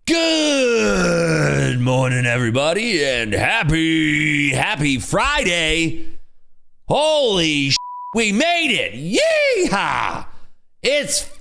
Good morning, everybody, and happy Friday. Holy we made it. Yeehaw! It's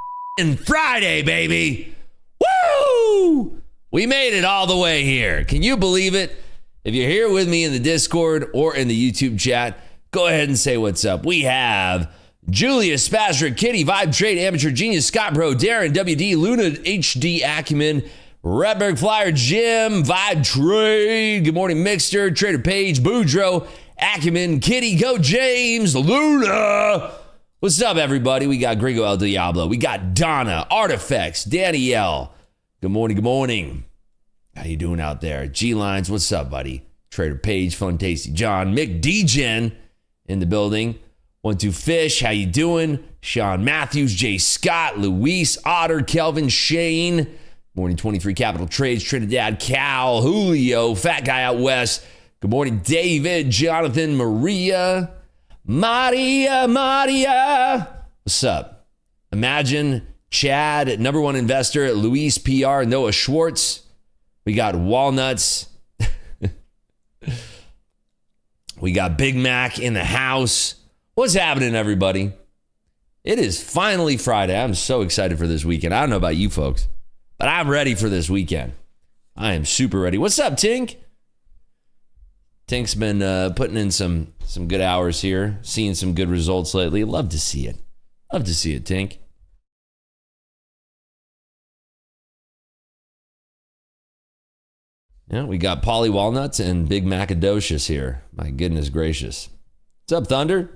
Friday, baby. Woo! We made it all the way here. Can you believe it? If you're here with me in the Discord or in the YouTube chat, go ahead and say what's up. We have Julius, Spasric, Kitty, Vibe Trade, Amateur Genius, Scott Bro, Darren, WD, Luna, HD Acumen, Redberg Flyer, Jim, Vibe Trade, Good Morning Mixter, Trader Page, Boudreaux, Acumen, Kitty, Go James, Luna. What's up, everybody? We got Gringo El Diablo. We got Donna, Artifacts, Danielle. Good morning, good morning. How you doing out there? G-Lines, what's up, buddy? Trader Page, Fun Tasty John, Mick Degen in the building. 12 Fish, how you doing? Sean Matthews, Jay Scott, Luis, Otter, Kelvin, Shane. Morning 23 Capital Trades, Trinidad, Cal, Julio, Fat Guy Out West. Good morning, David, Jonathan, Maria. What's up? Imagine, Chad, number one investor, Luis PR, Noah Schwartz. We got Walnuts. We got Big Mac in the house. What's happening, everybody? It is finally Friday. I'm so excited for this weekend. I don't know about you folks, but I'm ready for this weekend. I am super ready. What's up, Tink? Tink's been putting in some good hours here, seeing some good results lately. Love to see it. Love to see it, Tink. Yeah, we got Polly Walnuts and Big Macadocious here. My goodness gracious. What's up, Thunder?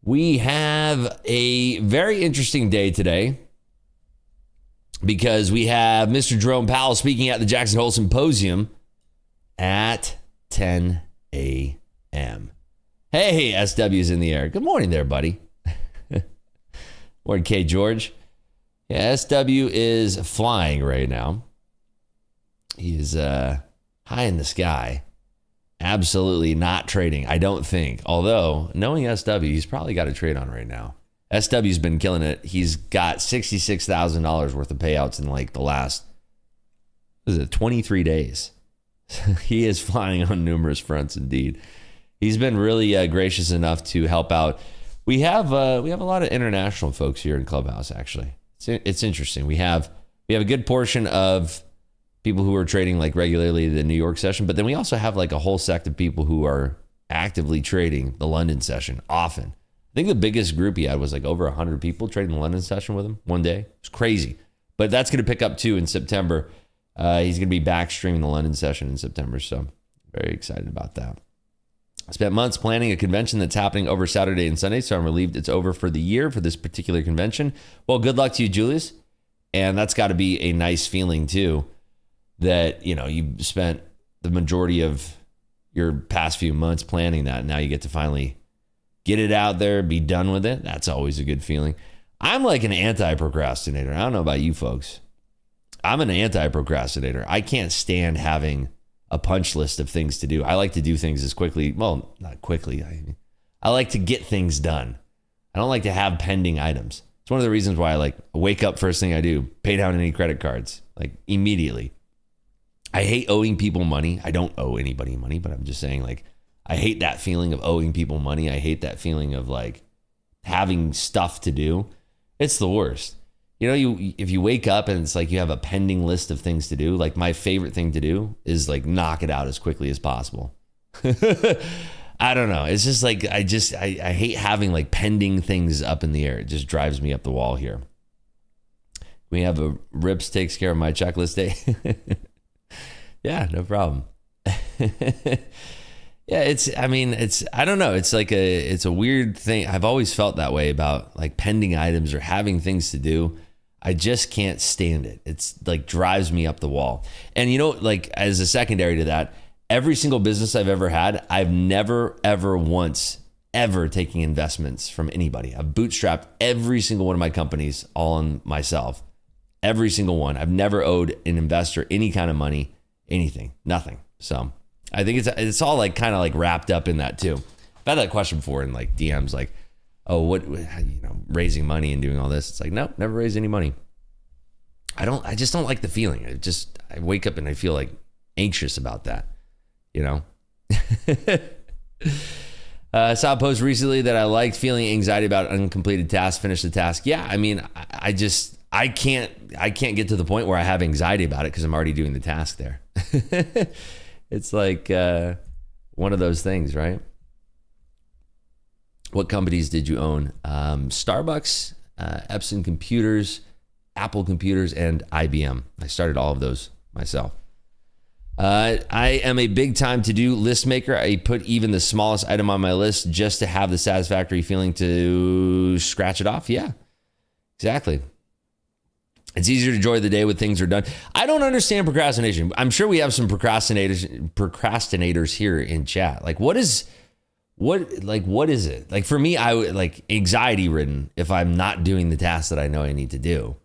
We have a very interesting day today because we have Mr. Jerome Powell speaking at the Jackson Hole Symposium at 10 a.m. Hey, SW's in the air. Good morning there, buddy. Morning, K. George. Yeah, SW is flying right now. He is high in the sky. Absolutely not trading, I don't think. Although, knowing SW, he's probably got a trade on right now. SW's been killing it. He's got $66,000 worth of payouts in like the last, 23 days. He is flying on numerous fronts indeed. He's been really gracious enough to help out. We have a lot of international folks here in Clubhouse, actually. It's interesting. We have a good portion of people who are trading like regularly the New York session, but then we also have like a whole sect of people who are actively trading the London session often. I think the biggest group he had was like over 100 people trading the London session with him one day. It's crazy, but that's going to pick up too in September. He's going to be back streaming the London session in September, so very excited about that. I spent months planning a convention that's happening over Saturday and Sunday, so I'm relieved it's over for the year for this particular convention. Well, good luck to you, Julius, and that's got to be a nice feeling too, that, you know, you spent the majority of your past few months planning that, and now you get to finally get it out there, be done with it. That's always a good feeling. I'm like an anti-procrastinator. I don't know about you folks. I'm an anti-procrastinator. I can't stand having a punch list of things to do. I like to do things as quickly. Well, not quickly. I like to get things done. I don't like to have pending items. It's one of the reasons why I like wake up first thing I do, pay down any credit cards, like immediately. I hate owing people money. I don't owe anybody money, but I'm just saying, like, I hate that feeling of owing people money. I hate that feeling of like having stuff to do. It's the worst. You know, if you wake up and it's like you have a pending list of things to do, like my favorite thing to do is like knock it out as quickly as possible. I don't know. It's just like, I hate having like pending things up in the air. It just drives me up the wall here. We have a Rips takes care of my checklist day. Yeah, no problem. Yeah, I don't know. It's like it's a weird thing. I've always felt that way about like pending items or having things to do. I just can't stand it. It's like drives me up the wall. And you know, like as a secondary to that, every single business I've ever had, I've never, ever once, ever taken investments from anybody. I've bootstrapped every single one of my companies all on myself. Every single one. I've never owed an investor any kind of money, anything, nothing. So I think it's all like kind of like wrapped up in that too. I've had that question before in like DMs, like, oh, what, you know, raising money and doing all this. It's like, nope, never raised any money. I just don't like the feeling. I wake up and I feel like anxious about that, you know? I saw a post recently that I liked feeling anxiety about uncompleted tasks, finish the task. Yeah, I mean, I can't get to the point where I have anxiety about it because I'm already doing the task there. It's like one of those things, right? What companies did you own? Starbucks, Epson Computers, Apple Computers, and IBM. I started all of those myself. I am a big time to-do list maker. I put even the smallest item on my list just to have the satisfactory feeling to scratch it off. Yeah, exactly. It's easier to enjoy the day when things are done. I don't understand procrastination. I'm sure we have some procrastinators here in chat. Like, what is it? Like, for me, I would like anxiety ridden if I'm not doing the task that I know I need to do.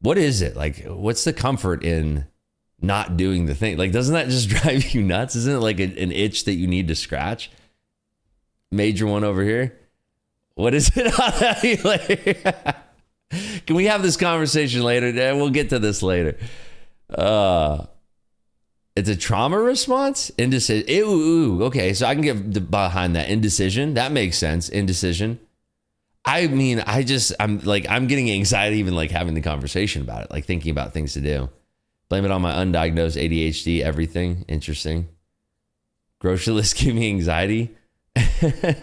What is it? Like, what's the comfort in not doing the thing? Like, doesn't that just drive you nuts? Isn't it like an itch that you need to scratch? Major one over here. What is it? Can we have this conversation later? We'll get to this later. It's a trauma response? Indecision. Ooh, okay, so I can get behind that. Indecision. That makes sense. Indecision. I mean, I'm getting anxiety even like having the conversation about it, like thinking about things to do. Blame it on my undiagnosed ADHD, everything. Interesting. Grocery list give me anxiety.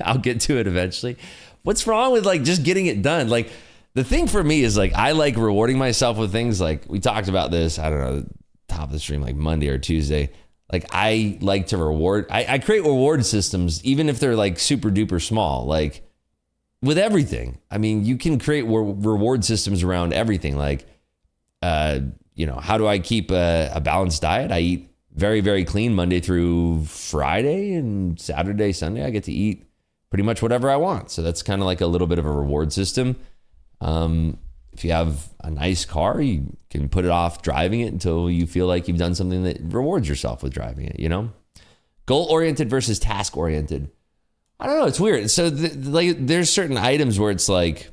I'll get to it eventually. What's wrong with like just getting it done? Like, the thing for me is like, I like rewarding myself with things. Like, we talked about this, I don't know, top of the stream, like Monday or Tuesday. Like, I like to reward. I create reward systems, even if they're like super duper small, like with everything. I mean, you can create reward systems around everything. Like, how do I keep a balanced diet? I eat very, very clean Monday through Friday, and Saturday, Sunday, I get to eat pretty much whatever I want. So that's kind of like a little bit of a reward system. If you have a nice car, you can put it off driving it until you feel like you've done something that rewards yourself with driving it, you know? Goal-oriented versus task-oriented. I don't know. It's weird. So there's certain items where it's like,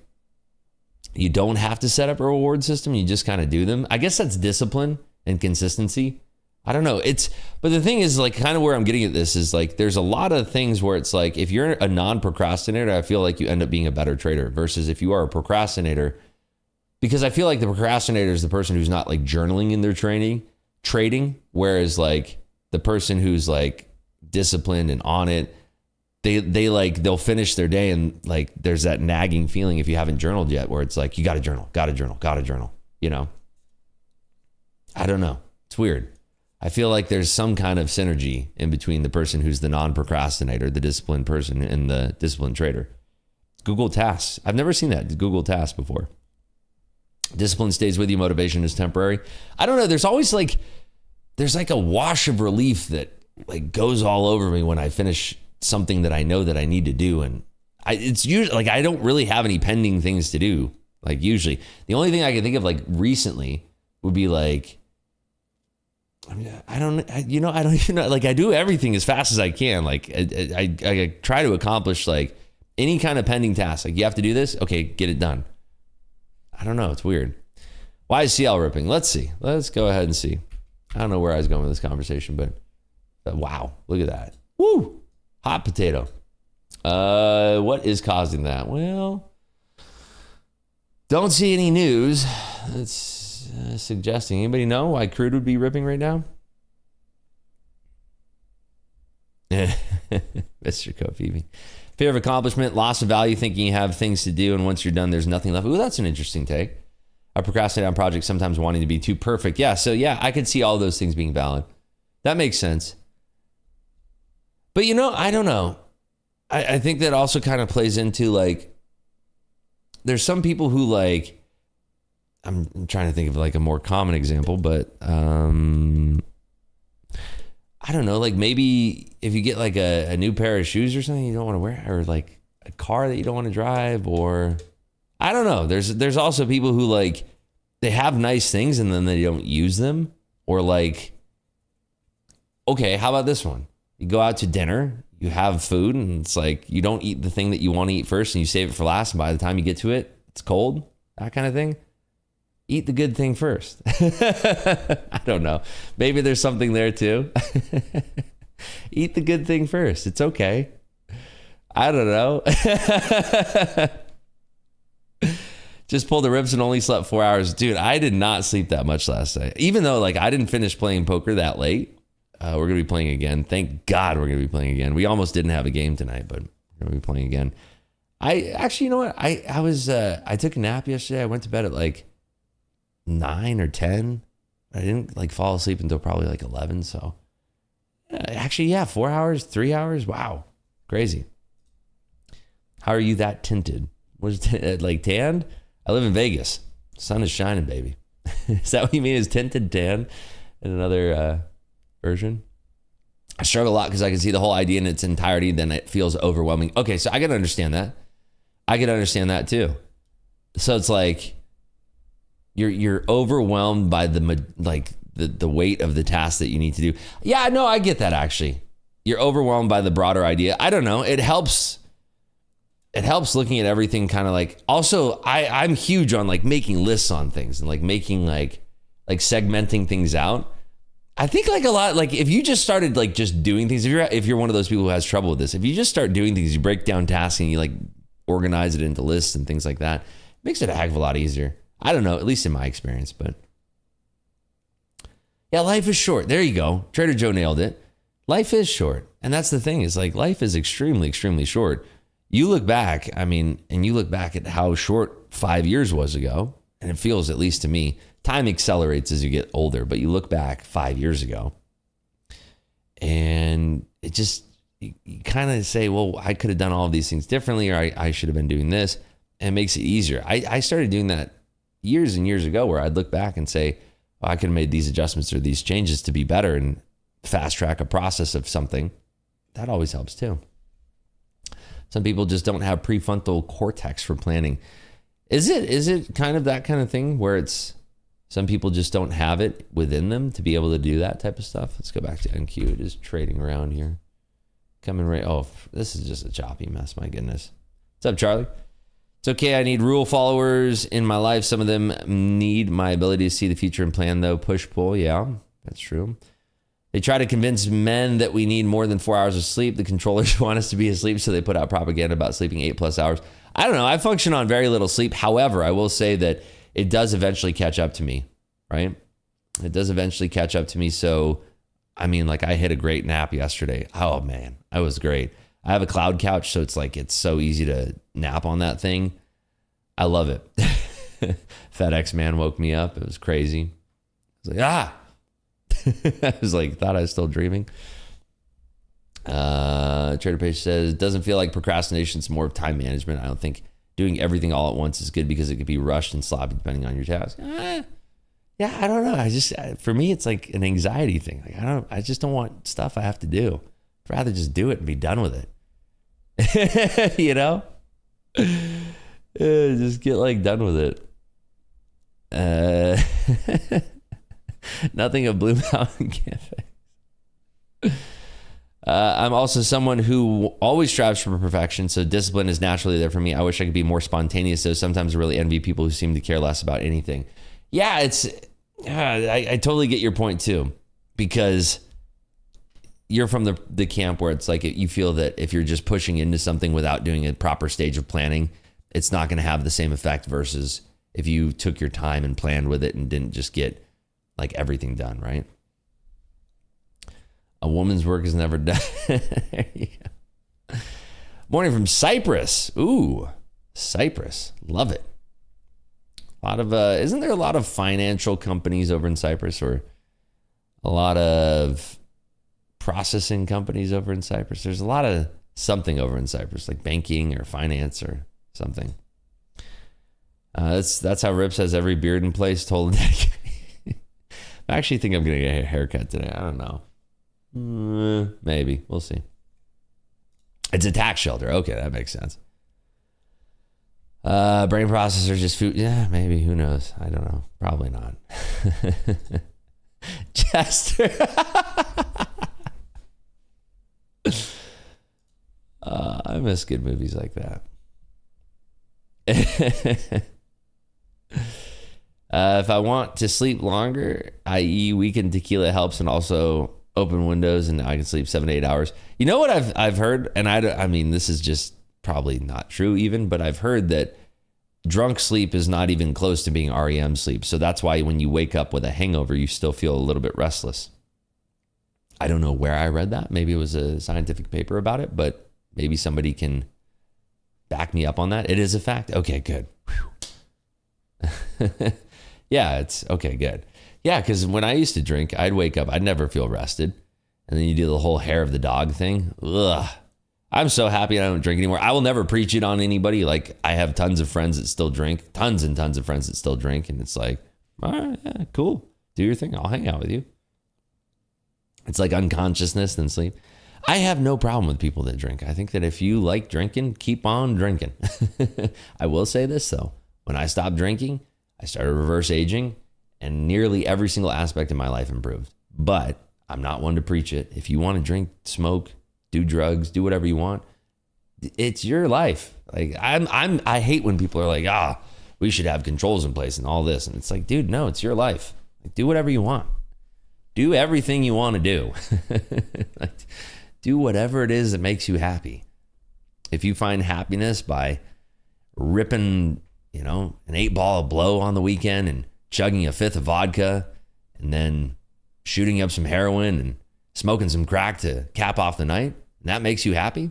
you don't have to set up a reward system. You just kind of do them. I guess that's discipline and consistency. I don't know. But the thing is, like, kind of where I'm getting at this is like, there's a lot of things where it's like, if you're a non-procrastinator, I feel like you end up being a better trader versus if you are a procrastinator, because I feel like the procrastinator is the person who's not like journaling in their trading. Whereas like the person who's like disciplined and on it, they'll finish their day and like, there's that nagging feeling if you haven't journaled yet, where it's like, you got to journal, you know? I don't know. It's weird. I feel like there's some kind of synergy in between the person who's the non-procrastinator, the disciplined person, and the disciplined trader. Google Tasks. I've never seen that. Google Tasks before. Discipline stays with you. Motivation is temporary. I don't know. There's always like, there's like a wash of relief that like goes all over me when I finish something that I know that I need to do. And it's usually like, I don't really have any pending things to do. Like usually the only thing I can think of like recently would be like, I don't even know. Like, I do everything as fast as I can. Like, I try to accomplish like any kind of pending task. Like, you have to do this. Okay, get it done. I don't know. It's weird. Why is CL ripping? Let's see. Let's go ahead and see. I don't know where I was going with this conversation, but wow, look at that. Woo, hot potato. What is causing that? Well, don't see any news. It's suggesting. Anybody know why crude would be ripping right now? Mr. Kofi. Fear of accomplishment, loss of value, thinking you have things to do, and once you're done, there's nothing left. Ooh, that's an interesting take. I procrastinate on projects, sometimes wanting to be too perfect. Yeah, so yeah, I could see all those things being valid. That makes sense. But I don't know. I think that also kind of plays into like, there's some people who like, I'm trying to think of like a more common example, but I don't know, like maybe if you get like a new pair of shoes or something you don't want to wear, or like a car that you don't want to drive, or I don't know. There's also people who like, they have nice things and then they don't use them, or like, okay, how about this one? You go out to dinner, you have food, and it's like, you don't eat the thing that you want to eat first and you save it for last, and by the time you get to it, it's cold, that kind of thing. Eat the good thing first. I don't know. Maybe there's something there too. Eat the good thing first. It's okay. I don't know. Just pulled the rips and only slept 4 hours. Dude, I did not sleep that much last night. Even though like I didn't finish playing poker that late. We're going to be playing again. Thank God we're going to be playing again. We almost didn't have a game tonight, but we're going to be playing again. I actually, you know what? I took a nap yesterday. I went to bed at like 9 or 10. I didn't like fall asleep until probably like 11. So actually, yeah, 4 hours, 3 hours. Wow. Crazy. How are you that tinted? Was it like tanned? I live in Vegas. Sun is shining, baby. Is that what you mean? Is tinted tan in another version? I struggle a lot because I can see the whole idea in its entirety. Then it feels overwhelming. Okay, so I can understand that. I can understand that too. So it's like you're overwhelmed by the weight of the task that you need to do. Yeah, no, I get that actually. You're overwhelmed by the broader idea. I don't know. It helps looking at everything kind of like, also I'm huge on like making lists on things and like making like segmenting things out. I think like a lot, like if you just started like just doing things, if you're one of those people who has trouble with this, if you just start doing things, you break down tasks and you like organize it into lists and things like that, it makes it a heck of a lot easier. I don't know, at least in my experience, but yeah, life is short. There you go. Trader Joe nailed it. Life is short. And that's the thing is like life is extremely, extremely short. You look back, and you look back at how short 5 years was ago, and it feels, at least to me, time accelerates as you get older, but you look back 5 years ago, and it just, you kind of say, well, I could have done all of these things differently, or I should have been doing this, and it makes it easier. I started doing that years and years ago, where I'd look back and say, well, I could have made these adjustments or these changes to be better and fast track a process of something. That always helps too. Some people just don't have prefrontal cortex for planning. Is it kind of that kind of thing where it's some people just don't have it within them to be able to do that type of stuff? Let's go back to NQ. It is trading around here. Coming right. Oh, this is just a choppy mess. My goodness. What's up, Charlie? It's okay. I need rule followers in my life. Some of them need my ability to see the future and plan, though. Push pull. Yeah, that's true. They try to convince men that we need more than 4 hours of sleep. The controllers want us to be asleep, so they put out propaganda about sleeping 8+ hours. I don't know. I function on very little sleep. However, I will say that it does eventually catch up to me, right? It does eventually catch up to me. So, I hit a great nap yesterday. Oh, man, that was great. I have a cloud couch, so it's so easy to nap on that thing. I love it. FedEx man woke me up. It was crazy. I was like, I was like, thought I was still dreaming. Trader Page says, it doesn't feel like procrastination. It's more of time management. I don't think doing everything all at once is good because it could be rushed and sloppy depending on your task. Yeah, I don't know. For me, it's like an anxiety thing. Like I just don't want stuff I have to do. I'd rather just do it and be done with it. You know? Just get like done with it. Nothing of Blue Mountain Cafe. I'm also someone who always strives for perfection, so discipline is naturally there for me. I wish I could be more spontaneous, though. Sometimes I really envy people who seem to care less about anything. Yeah, I totally get your point too, because you're from the camp where it's like you feel that if you're just pushing into something without doing a proper stage of planning, it's not going to have the same effect versus if you took your time and planned with it and didn't just get like everything done, right? A woman's work is never done. There you go. Morning from Cyprus. Ooh, Cyprus. Love it. A lot of, isn't there a lot of financial companies over in Cyprus, or a lot of processing companies over in Cyprus? There's a lot of something over in Cyprus, like banking or finance or something. That's how Rips has every beard in place. Told him. I actually think I'm going to get a haircut today. I don't know. Maybe. We'll see. It's a tax shelter. Okay, that makes sense. Brain processor, just food. Yeah, maybe. Who knows? I don't know. Probably not. Chester. I miss good movies like that. If I want to sleep longer, i.e. weekend tequila helps, and also open windows, and I can sleep 7 to 8 hours. You know what I've heard, and I mean, this is just probably not true even, but I've heard that drunk sleep is not even close to being REM sleep. So that's why when you wake up with a hangover, you still feel a little bit restless. I don't know where I read that. Maybe it was a scientific paper about it, but maybe somebody can back me up on that. It is a fact. Okay, good. Yeah, it's okay, good. Yeah, because when I used to drink, I'd wake up, I'd never feel rested. And then you do the whole hair of the dog thing. Ugh. I'm so happy I don't drink anymore. I will never preach it on anybody. Like, I have tons of friends that still drink, tons and tons of friends that still drink. And it's like, all right, yeah, cool. Do your thing. I'll hang out with you. It's like unconsciousness and sleep. I have no problem with people that drink. I think that if you like drinking, keep on drinking. I will say this, though. When I stopped drinking, I started reverse aging, and nearly every single aspect of my life improved. But I'm not one to preach it. If you want to drink, smoke, do drugs, do whatever you want, it's your life. Like I hate when people are like, we should have controls in place and all this. And it's like, dude, no, it's your life. Like, do whatever you want. Do everything you want to do. Like, do whatever it is that makes you happy. If you find happiness by ripping, an 8-ball of blow on the weekend and chugging a 5th of vodka and then shooting up some heroin and smoking some crack to cap off the night, and that makes you happy,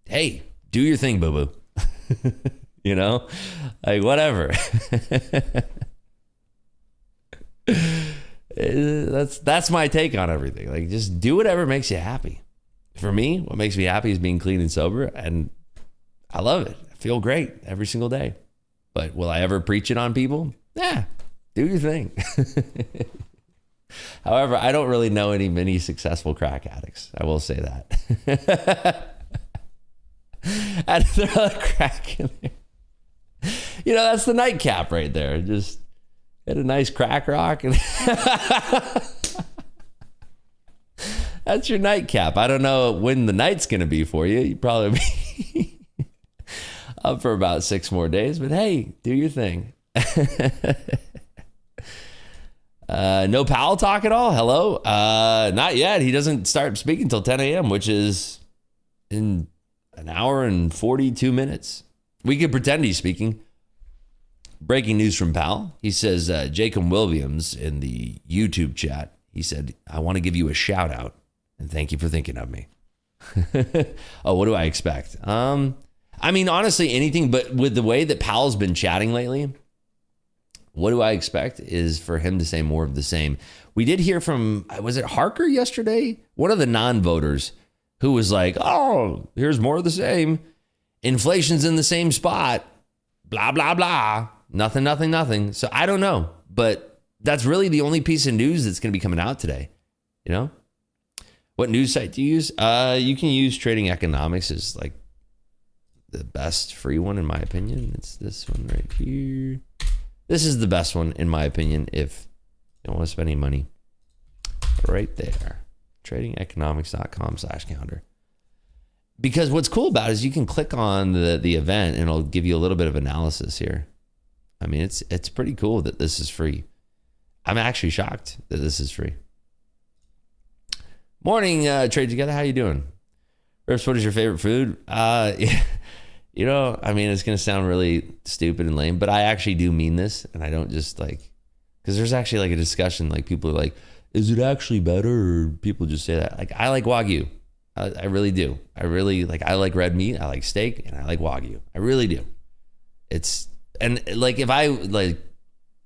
hey, do your thing, boo-boo. Like, whatever. That's my take on everything. Like, just do whatever makes you happy. For me, what makes me happy is being clean and sober, and I love it. I feel great every single day. But will I ever preach it on people? Yeah, do your thing. However, I don't really know any many successful crack addicts. I will say that. I'd throw a crack in there. That's the nightcap right there. Just hit a nice crack rock. And that's your nightcap. I don't know when the night's going to be for you. You probably be up for about 6 more days. But hey, do your thing. No Powell talk at all? Hello? Not yet. He doesn't start speaking until 10 a.m., which is in an hour and 42 minutes. We could pretend he's speaking. Breaking news from Powell. He says, Jacob Williams in the YouTube chat, he said, I want to give you a shout out and thank you for thinking of me. Oh, what do I expect? I mean, honestly, anything, but with the way that Powell's been chatting lately, what do I expect is for him to say more of the same. We did hear from, was it Harker yesterday? One of the non-voters who was like, oh, here's more of the same. Inflation's in the same spot. Blah, blah, blah. Nothing. So I don't know. But that's really the only piece of news that's going to be coming out today. What news site do you use? You can use Trading Economics as like the best free one, in my opinion. It's this one right here. This is the best one, in my opinion, if you don't want to spend any money. Right there. TradingEconomics.com/calendar. Because what's cool about it is you can click on the event and it'll give you a little bit of analysis here. I mean, it's pretty cool that this is free. I'm actually shocked that this is free. Morning, Trade Together. How you doing? Rips, what is your favorite food? I mean, it's going to sound really stupid and lame, but I actually do mean this. And I don't just because there's actually like a discussion, like people are like, is it actually better? Or people just say that. Like, I like Wagyu. I really do. I like red meat. I like steak and I like Wagyu. I really do. If I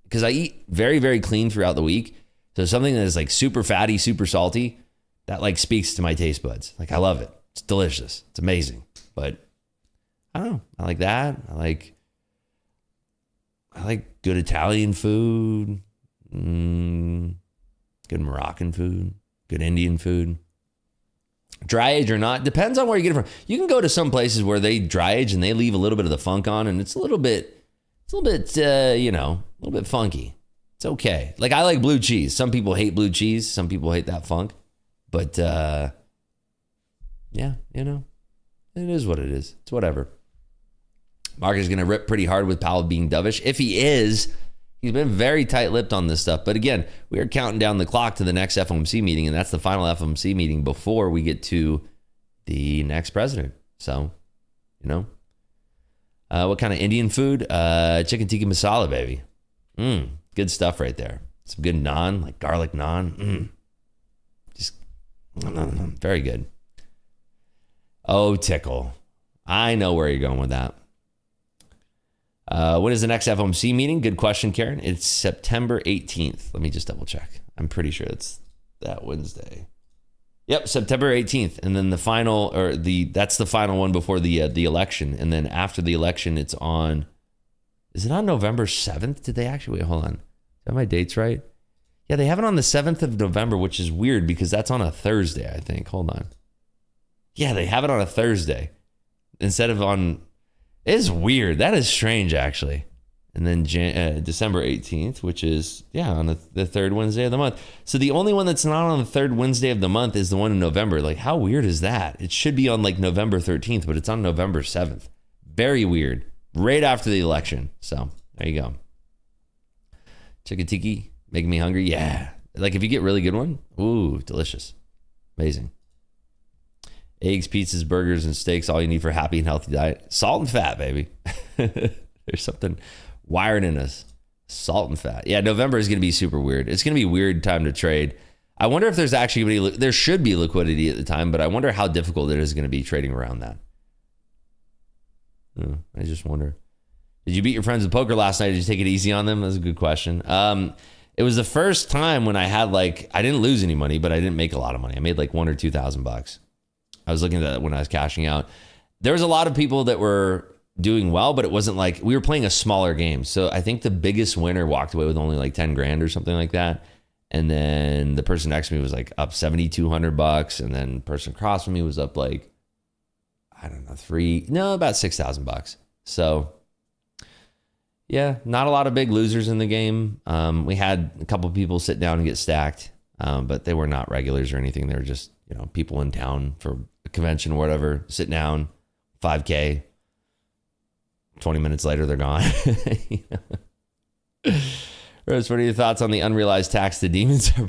because I eat very, very clean throughout the week. So something that is like super fatty, super salty, that like speaks to my taste buds. Like, I love it. It's delicious. It's amazing. But I don't know. I like that. I like good Italian food, good Moroccan food, good Indian food. Dry age or not, depends on where you get it from. You can go to some places where they dry age and they leave a little bit of the funk on, and it's a little bit funky. It's okay. Like, I like blue cheese. Some people hate blue cheese. Some people hate that funk. But yeah, it is what it is. It's whatever. Market is going to rip pretty hard with Powell being dovish. If he is, He's been very tight-lipped on this stuff. But again, we are counting down the clock to the next FOMC meeting, and that's the final FOMC meeting before we get to the next president. So, what kind of Indian food? Chicken tikka masala, baby. Good stuff right there. Some good naan, like garlic naan. Just very good. Oh, tickle. I know where you're going with that. When is the next FOMC meeting? Good question, Karen. It's September 18th. Let me just double check. I'm pretty sure it's that Wednesday. Yep, September 18th. And then that's the final one before the election. And then after the election, is it on November 7th? Did they actually, wait, hold on. Are my dates right? Yeah, they have it on the 7th of November, which is weird because that's on a Thursday, I think. Hold on. Yeah, they have it on a Thursday instead of on, it's weird. That is strange, actually. And then December 18th, which is, on the third Wednesday of the month. So the only one that's not on the third Wednesday of the month is the one in November. Like, how weird is that? It should be on like November 13th, but it's on November 7th. Very weird. Right after the election. So there you go. Chicken tiki, making me hungry. Yeah. Like if you get really good one, ooh, delicious. Amazing. Eggs, pizzas, burgers, and steaks, all you need for a happy and healthy diet. Salt and fat, baby. There's something wired in us. Salt and fat. Yeah, November is going to be super weird. It's going to be a weird time to trade. I wonder if there's actually there should be liquidity at the time, but I wonder how difficult it is going to be trading around that. I just wonder. Did you beat your friends at poker last night? Did you take it easy on them? That's a good question. It was the first time when I had I didn't lose any money, but I didn't make a lot of money. I made like $1,000 or $2,000. I was looking at that when I was cashing out. There was a lot of people that were doing well, but it wasn't like we were playing a smaller game. So I think the biggest winner walked away with only like 10 grand or something like that. And then the person next to me was like up $7,200. And then the person across from me was up like, I don't know, about $6,000. So yeah, not a lot of big losers in the game. We had a couple people sit down and get stacked, but they were not regulars or anything. They were just, people in town for a convention or whatever, sit down, 5K. 20 minutes later, they're gone. Rose, what are your thoughts on the unrealized tax the demons are?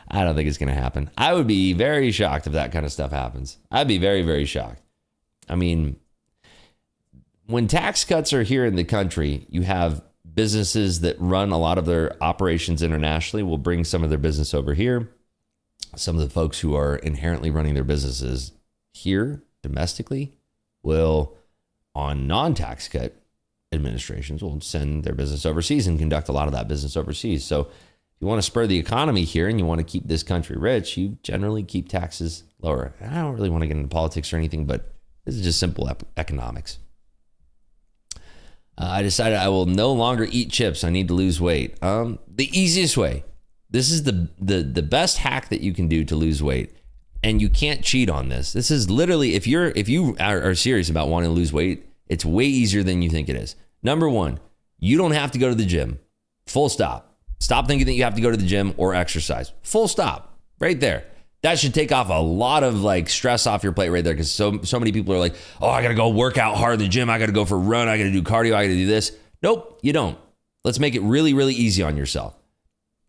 I don't think it's going to happen. I would be very shocked if that kind of stuff happens. I'd be very, very shocked. I mean, when tax cuts are here in the country, you have businesses that run a lot of their operations internationally will bring some of their business over here. Some of the folks who are inherently running their businesses here domestically will, on non-tax cut administrations, will send their business overseas and conduct a lot of that business overseas. So if you want to spur the economy here and you want to keep this country rich, you generally keep taxes lower. And I don't really want to get into politics or anything, but this is just simple economics. I decided I will no longer eat chips. I need to lose weight. The easiest way. This is the best hack that you can do to lose weight. And you can't cheat on this. This is literally, if you are serious about wanting to lose weight, it's way easier than you think it is. Number one, you don't have to go to the gym. Full stop. Stop thinking that you have to go to the gym or exercise. Full stop. Right there. That should take off a lot of stress off your plate right there, because so many people are like, oh, I got to go work out hard in the gym. I got to go for a run. I got to do cardio. I got to do this. Nope, you don't. Let's make it really, really easy on yourself.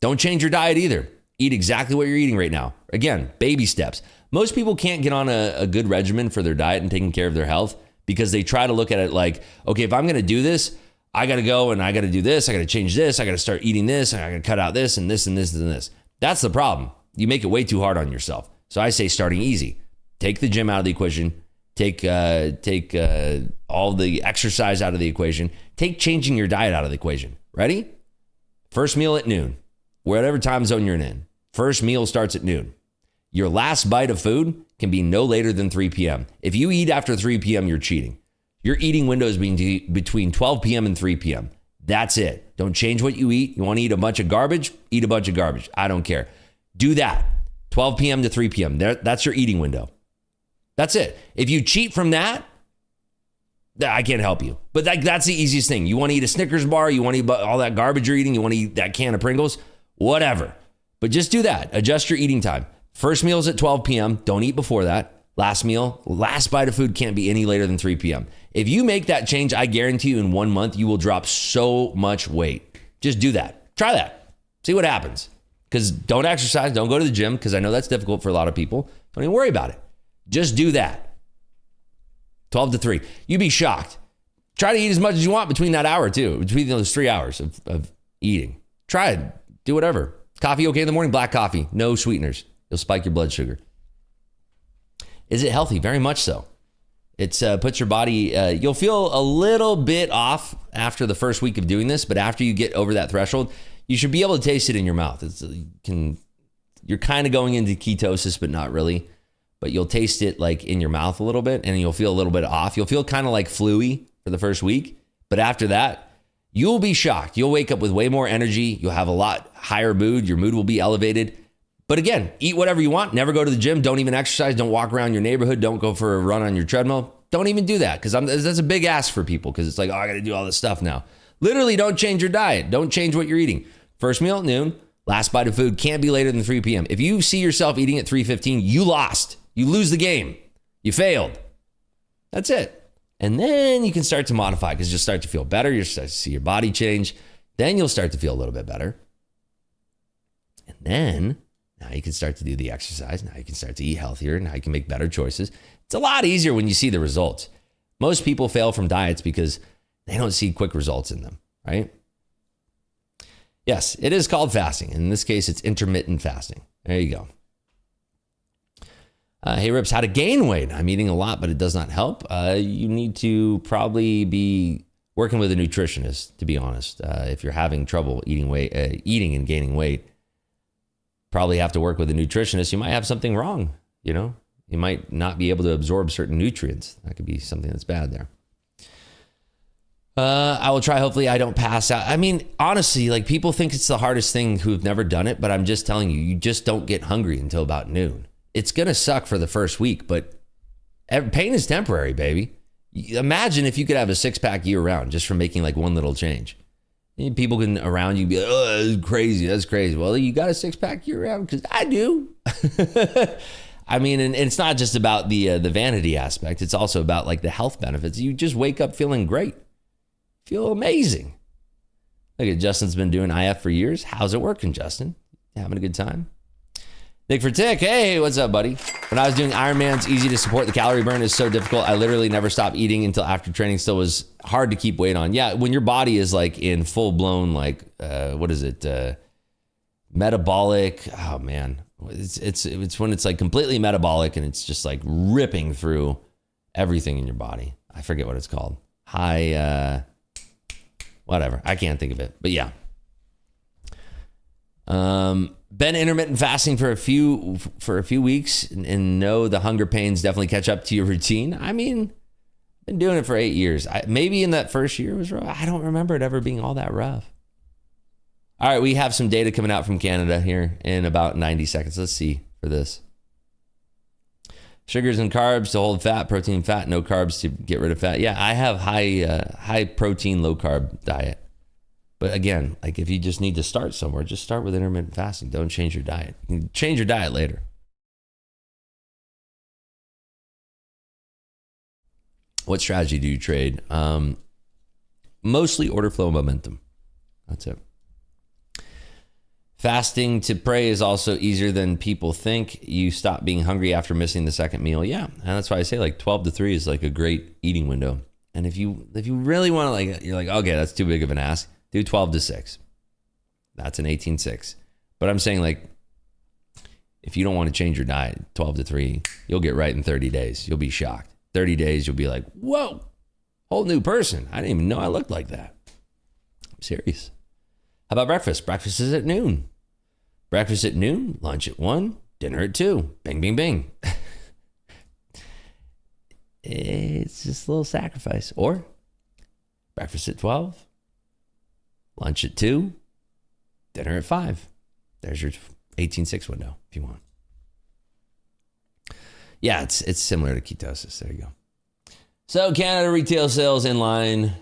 Don't change your diet either. Eat exactly what you're eating right now. Again, baby steps. Most people can't get on a good regimen for their diet and taking care of their health because they try to look at it like, okay, if I'm going to do this, I got to go and I got to do this. I got to change this. I got to start eating this. And I got to cut out this and this and this and this. That's the problem. You make it way too hard on yourself. So I say starting easy. Take the gym out of the equation. Take all the exercise out of the equation. Take changing your diet out of the equation. Ready? First meal at noon. Whatever time zone you're in. First meal starts at noon. Your last bite of food can be no later than 3 p.m. If you eat after 3 p.m., you're cheating. Your eating window is between 12 p.m. and 3 p.m. That's it. Don't change what you eat. You want to eat a bunch of garbage? Eat a bunch of garbage. I don't care. Do that. 12 p.m. to 3 p.m. That's your eating window. That's it. If you cheat from that, I can't help you. But that's the easiest thing. You want to eat a Snickers bar? You want to eat all that garbage you're eating? You want to eat that can of Pringles? Whatever. But just do that. Adjust your eating time. First meal is at 12 p.m. Don't eat before that. Last meal, last bite of food can't be any later than 3 p.m. If you make that change, I guarantee you in 1 month, you will drop so much weight. Just do that. Try that. See what happens. Because don't exercise. Don't go to the gym, because I know that's difficult for a lot of people. Don't even worry about it. Just do that. 12 to 3. You'd be shocked. Try to eat as much as you want between that hour, too. Between those 3 hours of eating. Try it. Do whatever. Coffee okay in the morning? Black coffee. No sweeteners. You'll spike your blood sugar. Is it healthy? Very much so. It puts your body, you'll feel a little bit off after the first week of doing this, but after you get over that threshold, you should be able to taste it in your mouth. You're kind of going into ketosis, but not really. But you'll taste it like in your mouth a little bit, and you'll feel a little bit off. You'll feel kind of like flu-y for the first week, but after that, you'll be shocked. You'll wake up with way more energy. You'll have a lot higher mood. Your mood will be elevated. But again, eat whatever you want. Never go to the gym. Don't even exercise. Don't walk around your neighborhood. Don't go for a run on your treadmill. Don't even do that, because that's a big ask for people, because it's like, oh, I got to do all this stuff now. Literally, don't change your diet. Don't change what you're eating. First meal at noon. Last bite of food can't be later than 3 p.m. If you see yourself eating at 3:15, you lost. You lose the game. You failed. That's it. And then you can start to modify, because you'll start to feel better. You'll start to see your body change. Then you'll start to feel a little bit better. And then now you can start to do the exercise. Now you can start to eat healthier. Now you can make better choices. It's a lot easier when you see the results. Most people fail from diets because they don't see quick results in them, right? Yes, it is called fasting. In this case, it's intermittent fasting. There you go. Hey, Rips, how to gain weight? I'm eating a lot, but it does not help. You need to probably be working with a nutritionist, to be honest. If you're having trouble eating and gaining weight, probably have to work with a nutritionist. You might have something wrong, you know? You might not be able to absorb certain nutrients. That could be something that's bad there. I will try. Hopefully I don't pass out. I mean, honestly, like, people think it's the hardest thing who've never done it, but I'm just telling you, you just don't get hungry until about noon. It's going to suck for the first week, but pain is temporary, baby. Imagine if you could have a six-pack year round just from making like one little change. People can around you be like, oh, that's crazy. That's crazy. Well, you got a six-pack year round? Because I do. I mean, and it's not just about the vanity aspect. It's also about like the health benefits. You just wake up feeling great. Feel amazing. Look at Justin's been doing IF for years. How's it working, Justin? Having a good time? Nick for Tick, hey, what's up, buddy? When I was doing Ironman's, easy to support. The calorie burn is so difficult. I literally never stopped eating until after training. Still was hard to keep weight on. Yeah, when your body is like in full blown, like, what is it? Metabolic. Oh man, it's when it's like completely metabolic and it's just like ripping through everything in your body. I forget what it's called. High, whatever. I can't think of it, but yeah. Been intermittent fasting for a few weeks and know the hunger pains definitely catch up to your routine. I mean, been doing it for 8 years. Maybe in that first year it was rough. I don't remember it ever being all that rough. All right, we have some data coming out from Canada here in about 90 seconds. Let's see for this. Sugars and carbs to hold fat, protein, fat, no carbs to get rid of fat. Yeah, I have high protein, low carb diet. But again, like, if you just need to start somewhere, just start with intermittent fasting. Don't change your diet. You can change your diet later. What strategy do you trade? Mostly order flow momentum. That's it. Fasting to pray is also easier than people think. You stop being hungry after missing the second meal. Yeah, and that's why I say like 12 to 3 is like a great eating window. And if you really want to, like, you're like, okay, that's too big of an ask. Do 12 to 6. That's an 18-6. But I'm saying, like, if you don't want to change your diet, 12 to 3, you'll get right in 30 days. You'll be shocked. 30 days, you'll be like, whoa, whole new person. I didn't even know I looked like that. I'm serious. How about breakfast? Breakfast is at noon. Breakfast at noon, lunch at 1, dinner at 2. Bing, bing, bing. It's just a little sacrifice. Or breakfast at 12. Lunch at 2, dinner at 5. There's your 18-6 window if you want. Yeah, it's similar to ketosis. There you go. So Canada retail sales in line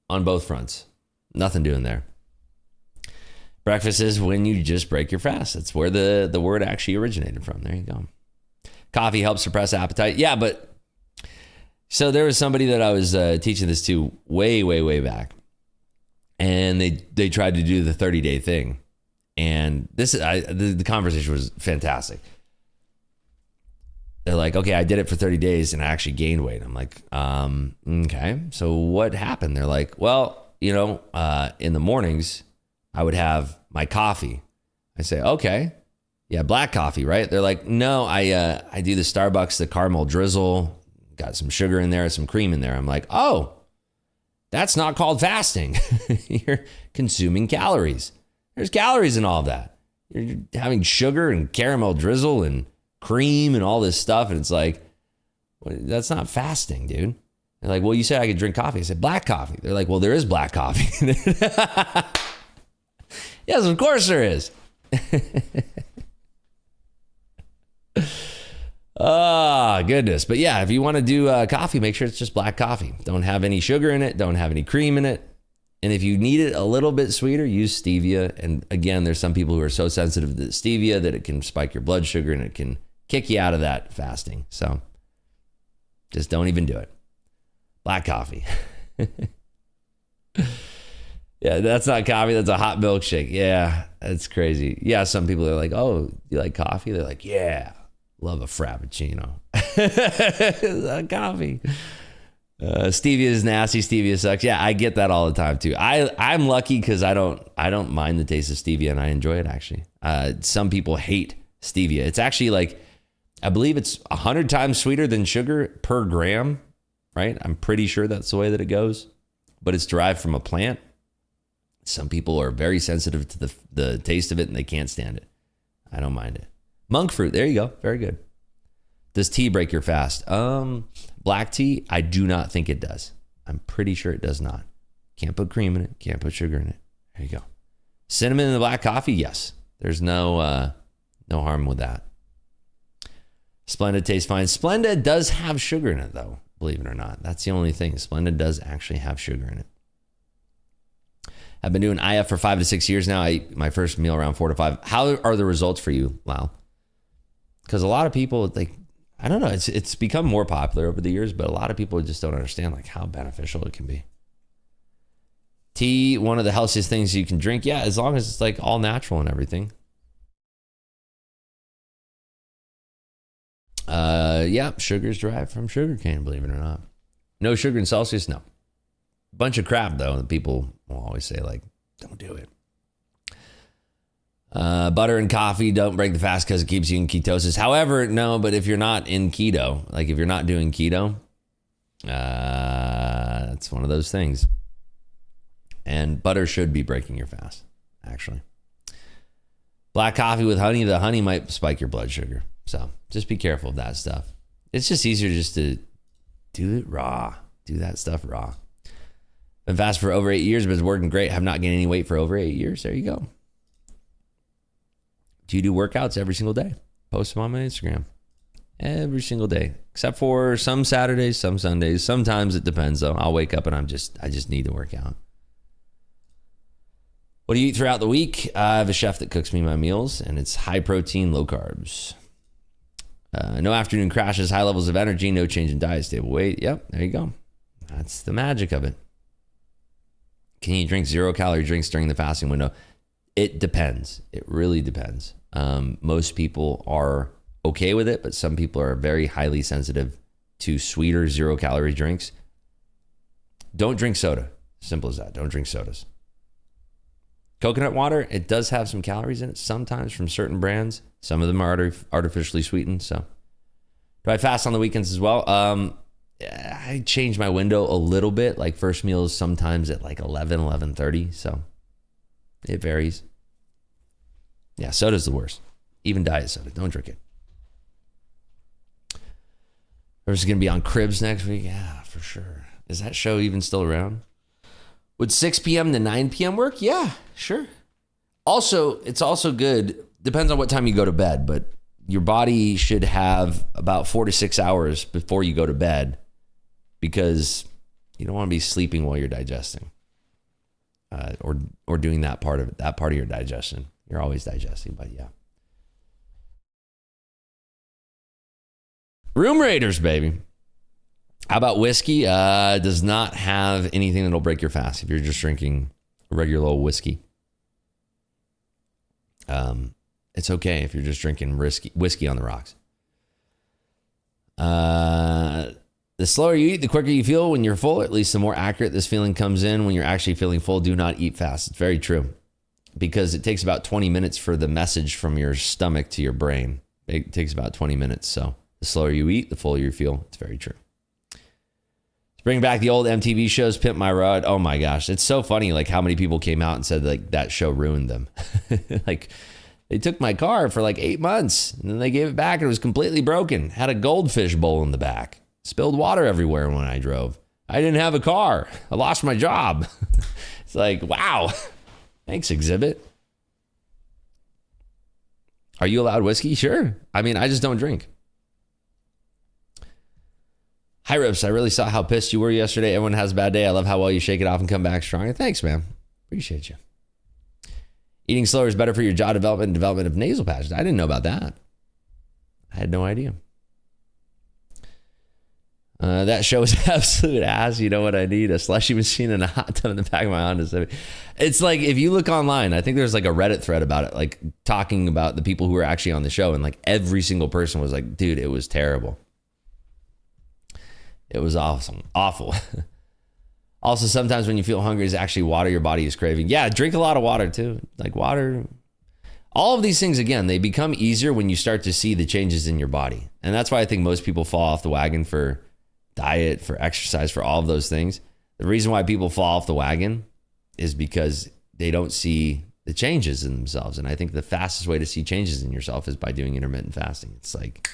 on both fronts. Nothing doing there. Breakfast is when you just break your fast. That's where the word actually originated from. There you go. Coffee helps suppress appetite. Yeah, but so there was somebody that I was teaching this to way, way, way back. and they tried to do the 30-day thing. And the conversation was fantastic. They're like, okay, I did it for 30 days and I actually gained weight. I'm like, okay, so what happened? They're like, well, in the mornings, I would have my coffee. I say, okay, yeah, black coffee, right? They're like, no, I do the Starbucks, the caramel drizzle, got some sugar in there, some cream in there. I'm like, oh, that's not called fasting. You're consuming calories. There's calories in all of that. You're having sugar and caramel drizzle and cream and all this stuff. And it's like, well, that's not fasting, dude. They're like, well, you said I could drink coffee. I said, black coffee. They're like, well, there is black coffee. Yes, of course there is. Oh, goodness. But yeah, if you want to do coffee, make sure it's just black coffee. Don't have any sugar in it. Don't have any cream in it. And if you need it a little bit sweeter, use stevia. And again, there's some people who are so sensitive to stevia that it can spike your blood sugar and it can kick you out of that fasting. So just don't even do it. Black coffee. Yeah, that's not coffee. That's a hot milkshake. Yeah, that's crazy. Yeah, some people are like, oh, you like coffee? They're like, yeah, love a frappuccino. Coffee. Stevia is nasty. Stevia sucks. Yeah, I get that all the time too. I'm lucky because I don't mind the taste of stevia and I enjoy it actually. Some people hate stevia. It's actually like, I believe it's 100 times sweeter than sugar per gram, right? I'm pretty sure that's the way that it goes, but it's derived from a plant. Some people are very sensitive to the taste of it and they can't stand it. I don't mind it. Monk fruit. There you go. Very good. Does tea break your fast? Black tea, I do not think it does. I'm pretty sure it does not. Can't put cream in it. Can't put sugar in it. There you go. Cinnamon in the black coffee? Yes. There's no harm with that. Splenda tastes fine. Splenda does have sugar in it though, believe it or not. That's the only thing. Splenda does actually have sugar in it. I've been doing IF for 5 to 6 years now. I eat my first meal around 4 to 5. How are the results for you, Lyle? Because a lot of people, I don't know, it's become more popular over the years, but a lot of people just don't understand how beneficial it can be. Tea, one of the healthiest things you can drink. Yeah, as long as it's all natural and everything. Yeah, sugar's derived from sugarcane, believe it or not. No sugar in Celsius? No. Bunch of crap, though. People will always say, don't do it. Butter and coffee don't break the fast because it keeps you in ketosis. However, no, but if you're not in keto, if you're not doing keto, that's one of those things. And butter should be breaking your fast, actually. Black coffee with honey, the honey might spike your blood sugar. So just be careful of that stuff. It's just easier just to do it raw. Do that stuff raw. Been fast for over 8 years, but it's working great. Have not gained any weight for over 8 years. There you go. Do you do workouts every single day? Post them on my Instagram. Every single day. Except for some Saturdays, some Sundays. Sometimes it depends though. I'll wake up and I just need to work out. What do you eat throughout the week? I have a chef that cooks me my meals and it's high protein, low carbs. No afternoon crashes, high levels of energy, no change in diet, stable weight. Yep, there you go. That's the magic of it. Can you drink 0-calorie drinks during the fasting window? It depends. It really depends. Most people are okay with it, but some people are very highly sensitive to sweeter 0-calorie drinks. Don't drink soda. Simple as that. Don't drink sodas. Coconut water, it does have some calories in it sometimes from certain brands. Some of them are artificially sweetened. So do I fast on the weekends as well? I change my window a little bit. First meal is sometimes at 11:30. So it varies. Yeah, soda's the worst. Even diet soda. Don't drink it. We're just going to be on Cribs next week. Yeah, for sure. Is that show even still around? Would 6 p.m. to 9 p.m. work? Yeah, sure. Also, it's also good. Depends on what time you go to bed, but your body should have about 4 to 6 hours before you go to bed because you don't want to be sleeping while you're digesting or doing that part of your digestion. You're always digesting, but yeah. Room Raiders, baby. How about whiskey? Does not have anything that'll break your fast if you're just drinking a regular old whiskey. It's okay if you're just drinking whiskey on the rocks. The slower you eat, the quicker you feel when you're full. At least the more accurate this feeling comes in when you're actually feeling full. Do not eat fast. It's very true, because it takes about 20 minutes for the message from your stomach to your brain. It takes about 20 minutes. So the slower you eat, the fuller you feel. It's very true. Let's bring back the old MTV shows, Pimp My Ride. Oh my gosh. It's so funny, like how many people came out and said like that show ruined them. Like, they took my car for like 8 months and then they gave it back and it was completely broken. Had a goldfish bowl in the back. Spilled water everywhere when I drove. I didn't have a car. I lost my job. It's like, wow. Thanks, Exhibit. Are you allowed whiskey? Sure. I mean, I just don't drink. Hi, Rips. I really saw how pissed you were yesterday. Everyone has a bad day. I love how well you shake it off and come back stronger. Thanks, man. Appreciate you. Eating slower is better for your jaw development and development of nasal passages. I didn't know about that. I had no idea. That show is absolute ass. You know what I need? A slushy machine and a hot tub in the back of my Honda. It's like, if you look online, I think there's like a Reddit thread about it, like talking about the people who were actually on the show. And like every single person was like, dude, it was terrible. It was awesome. Awful. Also, sometimes when you feel hungry, it's actually water your body is craving. Yeah, drink a lot of water too. Like water. All of these things, again, they become easier when you start to see the changes in your body. And that's why I think most people fall off the wagon for diet, for exercise, for all of those things. The reason why people fall off the wagon is because they don't see the changes in themselves. And I think the fastest way to see changes in yourself is by doing intermittent fasting. It's like,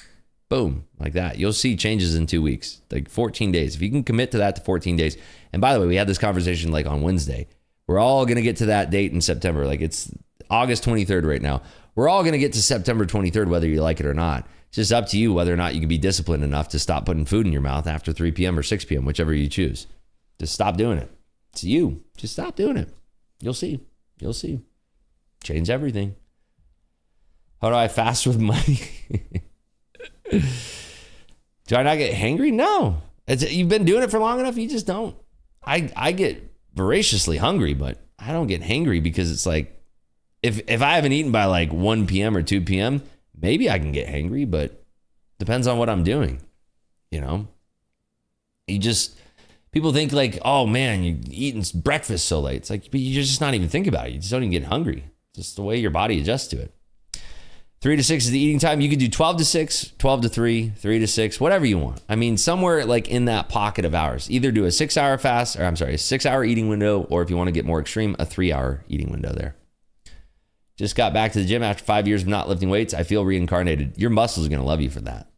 boom, like that. You'll see changes in 2 weeks, like 14 days. If you can commit to that to 14 days. And by the way, we had this conversation like on Wednesday. We're all going to get to that date in September. Like it's August 23rd right now. We're all going to get to September 23rd, whether you like it or not. It's just up to you whether or not you can be disciplined enough to stop putting food in your mouth after 3 p.m. or 6 p.m., whichever you choose. Just stop doing it. It's you. Just stop doing it. You'll see. You'll see. Change everything. How do I fast with money? Do I not get hangry? No. You've been doing it for long enough. You just don't. I get voraciously hungry, but I don't get hangry because it's like, if I haven't eaten by like 1 p.m. or 2 p.m., maybe I can get hangry, but depends on what I'm doing. You know, people think like, oh man, you're eating breakfast so late. It's like, but you're just not even thinking about it. You just don't even get hungry. It's just the way your body adjusts to it. 3 to 6 is the eating time. You could do 12 to 6, 12 to 3, 3 to 6, whatever you want. I mean, somewhere like in that pocket of hours. Either do a 6-hour fast, or a 6-hour eating window, or if you want to get more extreme, a 3-hour eating window there. Just got back to the gym after 5 years of not lifting weights. I feel reincarnated. Your muscles are going to love you for that.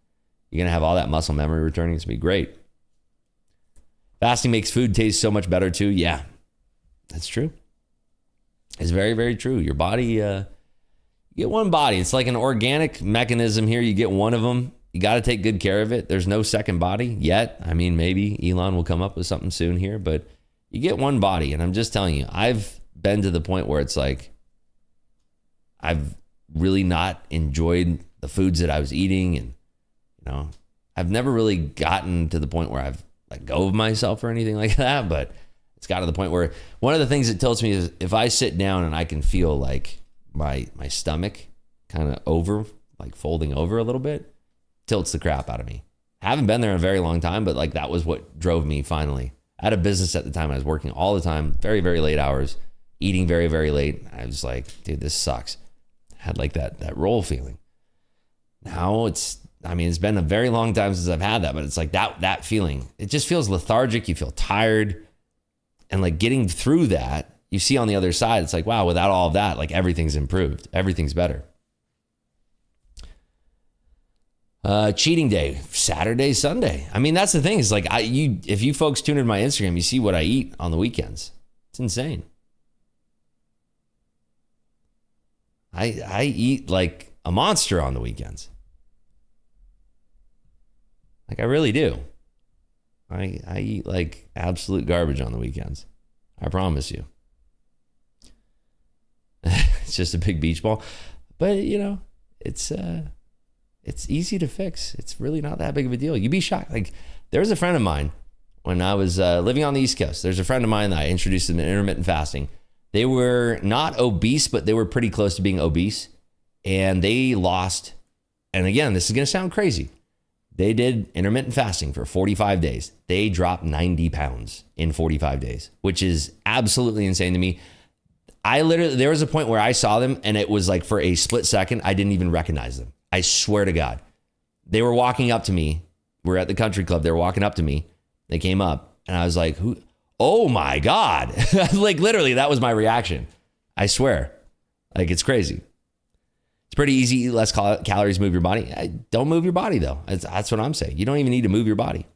You're going to have all that muscle memory returning. It's going to be great. Fasting makes food taste so much better too. Yeah, that's true. It's very, very true. Your body, you get one body. It's like an organic mechanism here. You get one of them. You got to take good care of it. There's no second body yet. I mean, maybe Elon will come up with something soon here, but you get one body. And I'm just telling you, I've been to the point where it's like, I've really not enjoyed the foods that I was eating. And, you know, I've never really gotten to the point where I've let go of myself or anything like that. But it's got to the point where one of the things that tilts me is if I sit down and I can feel like my stomach kind of folding over a little bit, tilts the crap out of me. I haven't been there in a very long time, but like that was what drove me finally. I had a business at the time. I was working all the time, very, very late hours, eating very, very late. I was like, dude, this sucks. Had like that roll feeling. Now it's been a very long time since I've had that, but it's like that feeling. It just feels lethargic. You feel tired. And like getting through that, you see on the other side, it's like, wow, without all of that, like everything's improved. Everything's better. Cheating day, Saturday, Sunday. I mean, that's the thing. Is like if you folks tune in my Instagram, you see what I eat on the weekends. It's insane. I eat like a monster on the weekends. Like I really do. I eat like absolute garbage on the weekends. I promise you. It's just a big beach ball. But you know, it's easy to fix. It's really not that big of a deal. You'd be shocked. Like there was a friend of mine when I was living on the East Coast. There's a friend of mine that I introduced him to intermittent fasting. They were not obese, but they were pretty close to being obese. And they lost, and again, this is going to sound crazy. They did intermittent fasting for 45 days. They dropped 90 pounds in 45 days, which is absolutely insane to me. There was a point where I saw them and it was like for a split second, I didn't even recognize them. I swear to God. They were walking up to me. We're at the country club. They were walking up to me. They came up and I was like, "Who? Oh my God." Like literally that was my reaction. I swear. Like it's crazy. It's pretty easy to eat less calories, move your body. Don't move your body though. That's what I'm saying. You don't even need to move your body.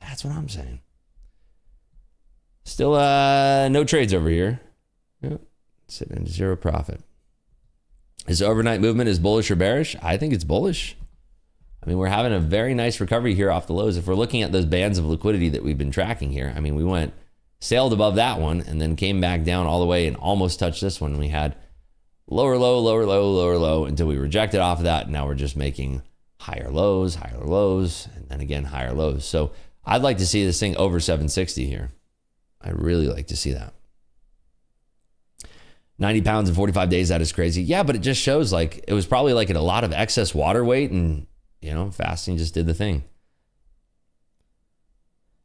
That's what I'm saying. Still no trades over here. Yep. Sitting in zero profit. Is overnight movement is bullish or bearish? I think it's bullish. I mean, we're having a very nice recovery here off the lows. If we're looking at those bands of liquidity that we've been tracking here, I mean, we sailed above that one and then came back down all the way and almost touched this one. We had lower low, lower low, lower low until we rejected off of that. And now we're just making higher lows, and then again, higher lows. So I'd like to see this thing over 760 here. I really like to see that. 90 pounds in 45 days, that is crazy. Yeah, but it just shows like it was probably like a lot of excess water weight and, fasting just did the thing.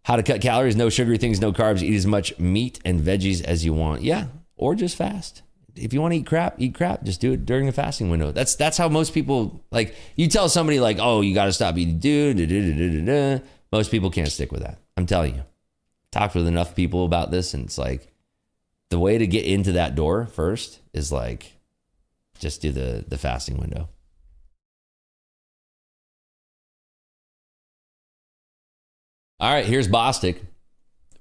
How to cut calories, no sugary things, no carbs, eat as much meat and veggies as you want. Yeah, or just fast. If you want to eat crap, just do it during the fasting window. That's how most people, like, you tell somebody like, oh, you got to stop eating, most people can't stick with that. I'm telling you. Talked with enough people about this, and it's like, the way to get into that door first is like, just do the fasting window. All right, here's Bostic.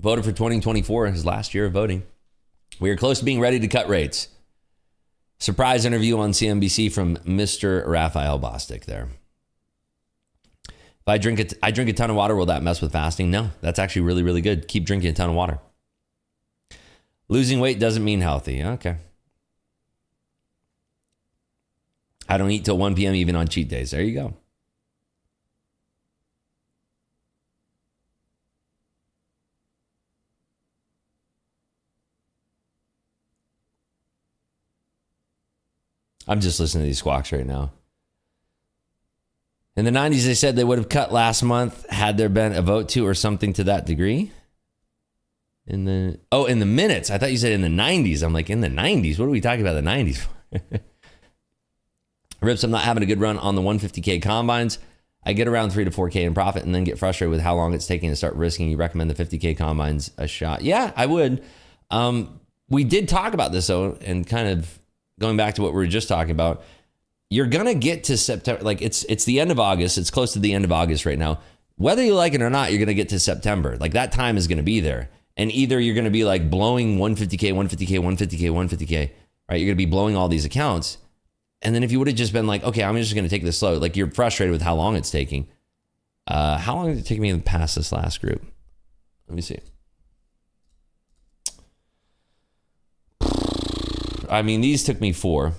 Voted for 2024, his last year of voting. We are close to being ready to cut rates. Surprise interview on CNBC from Mr. Raphael Bostic there. If I drink a ton of water, will that mess with fasting? No, that's actually really, really good. Keep drinking a ton of water. Losing weight doesn't mean healthy. Okay. I don't eat till 1 p.m. even on cheat days. There you go. I'm just listening to these squawks right now. In the 90s, they said they would have cut last month had there been a vote to or something to that degree. In the minutes. I thought you said in the 90s. I'm like, in the 90s? What are we talking about the 90s? Rips, I'm not having a good run on the 150K combines. I get around 3 to 4K in profit and then get frustrated with how long it's taking to start risking. You recommend the 50K combines a shot? Yeah, I would. We did talk about this though, and kind of going back to what we were just talking about. You're going to get to September. Like it's the end of August. It's close to the end of August right now. Whether you like it or not, you're going to get to September. Like that time is going to be there. And either you're going to be like blowing 150K, 150K, 150K, 150K, right? You're going to be blowing all these accounts. And then if you would have just been like, okay, I'm just going to take this slow. Like you're frustrated with how long it's taking. How long did it take me to pass this last group? Let me see. I mean, these took me 4.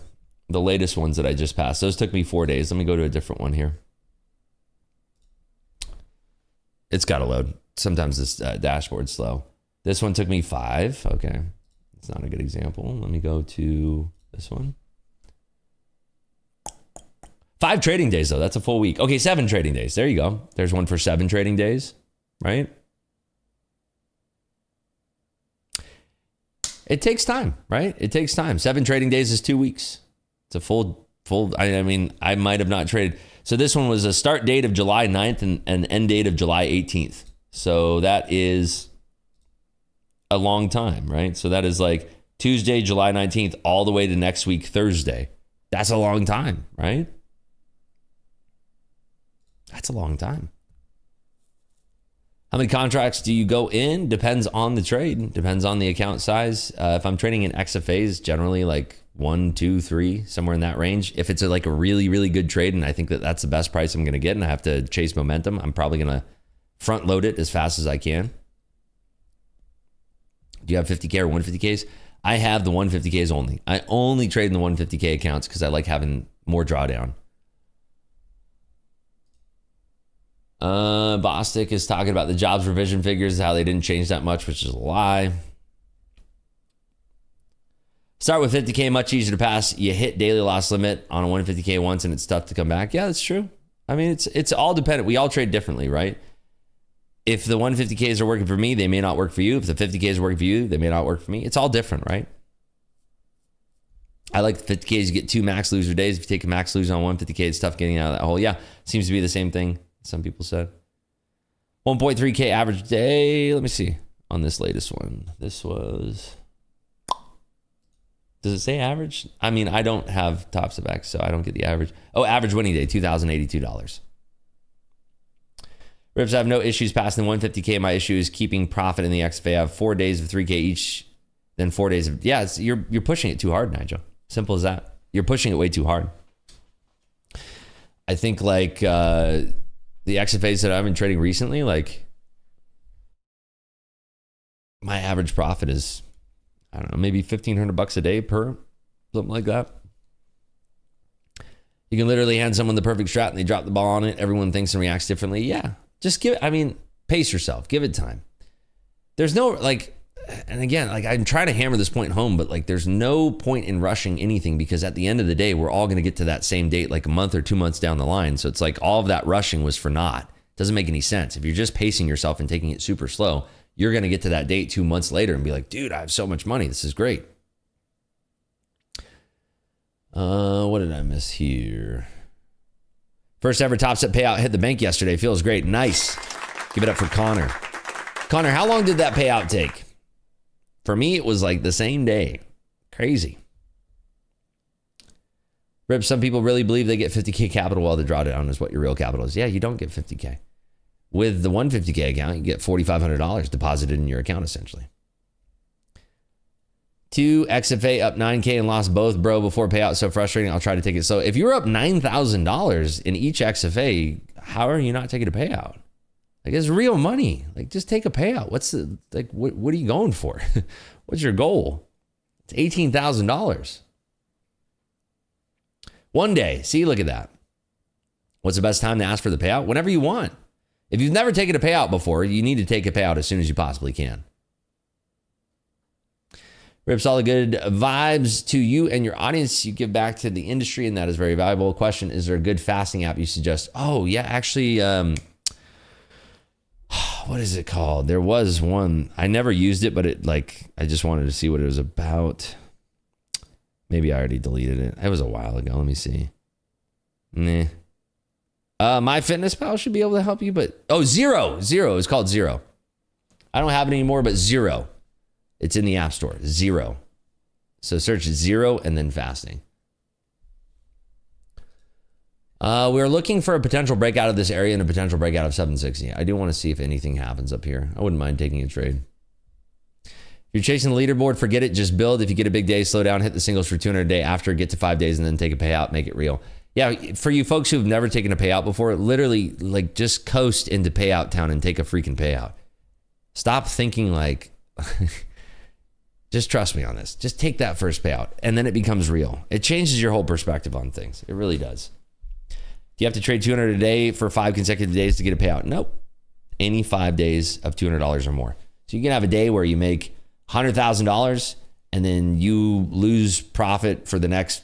The latest ones that I just passed. Those took me 4 days. Let me go to a different one here. It's got to load. Sometimes this dashboard's slow. This one took me 5. Okay. It's not a good example. Let me go to this one. 5 trading days, though. That's a full week. Okay, 7 trading days. There you go. There's one for 7 trading days, right? It takes time, right? It takes time. 7 trading days is 2 weeks. It's a full. I mean, I might have not traded. So this one was a start date of July 9th and an end date of July 18th. So that is a long time, right? So that is like Tuesday, July 19th, all the way to next week, Thursday. That's a long time, right? That's a long time. How many contracts do you go in? Depends on the trade. Depends on the account size. If I'm trading in XFAs, generally like 1, 2, 3, somewhere in that range. If it's like a really, really good trade and I think that that's the best price I'm going to get and I have to chase momentum, I'm probably going to front load it as fast as I can. Do you have 50K or 150Ks? I have the 150Ks only. I only trade in the 150K accounts because I like having more drawdown. Bostic is talking about the jobs revision figures, how they didn't change that much, which is a lie. Start with 50K, much easier to pass. You hit daily loss limit on a 150K once and it's tough to come back. Yeah, that's true. I mean, it's all dependent. We all trade differently, right? If the 150Ks are working for me, they may not work for you. If the 50Ks are working for you, they may not work for me. It's all different, right? I like the 50Ks. You get 2 max loser days. If you take a max loser on 150K, it's tough getting out of that hole. Yeah, seems to be the same thing some people said. 1.3K average day. Let me see on this latest one. This was... Does it say average? I mean, I don't have Tops of X, so I don't get the average. Oh, average winning day, $2,082. Rips, I have no issues passing the 150K. My issue is keeping profit in the XFA. I have 4 days of 3K each, then 4 days of... Yeah, you're pushing it too hard, Nigel. Simple as that. You're pushing it way too hard. I think like the XFAs that I've been trading recently, like my average profit is... I don't know, maybe $1,500 a day per, something like that. You can literally hand someone the perfect strat and they drop the ball on it. Everyone thinks and reacts differently. Yeah, just give it, I mean, pace yourself, give it time. There's no, like, and again, like I'm trying to hammer this point home, but like there's no point in rushing anything because at the end of the day, we're all going to get to that same date like a month or 2 months down the line. So it's like all of that rushing was for naught. Doesn't make any sense. If you're just pacing yourself and taking it super slow, you're going to get to that date 2 months later and be like, dude, I have so much money. This is great. What did I miss here? First ever top set payout hit the bank yesterday. Feels great. Nice. Give it up for Connor. Connor, how long did that payout take? For me, it was like the same day. Crazy. Rip, some people really believe they get 50K capital while the drawdown is what your real capital is. Yeah, you don't get 50K. With the 150K account, you get $4,500 deposited in your account, essentially. 2 XFA up 9K and lost both, bro, before payout. So frustrating. I'll try to take it. So if you're up $9,000 in each XFA, how are you not taking a payout? Like, it's real money. Like, just take a payout. What's the, like, what are you going for? What's your goal? It's $18,000. One day. See, look at that. What's the best time to ask for the payout? Whenever you want. If you've never taken a payout before, you need to take a payout as soon as you possibly can. Rips, all the good vibes to you and your audience. You give back to the industry, and that is very valuable. Question, is there a good fasting app you suggest? Oh, yeah, actually, what is it called? There was one. I never used it, but it like I just wanted to see what it was about. Maybe I already deleted it. It was a while ago. Let me see. Nah. MyFitnessPal should be able to help you, but... Oh, Zero. It's called Zero. I don't have it anymore, but Zero. It's in the App Store. Zero. So search Zero and then fasting. We're looking for a potential breakout of this area and a potential breakout of 760. I do want to see if anything happens up here. I wouldn't mind taking a trade. If you're chasing the leaderboard, forget it. Just build. If you get a big day, slow down, hit the singles for 200 a day after, get to 5 days, and then take a payout, make it real. Yeah, for you folks who've never taken a payout before, literally, like, just coast into payout town and take a freaking payout. Stop thinking like, just trust me on this. Just take that first payout, and then it becomes real. It changes your whole perspective on things. It really does. Do you have to trade 200 a day for 5 consecutive days to get a payout? Nope. Any 5 days of $200 or more. So you can have a day where you make $100,000, and then you lose profit for the next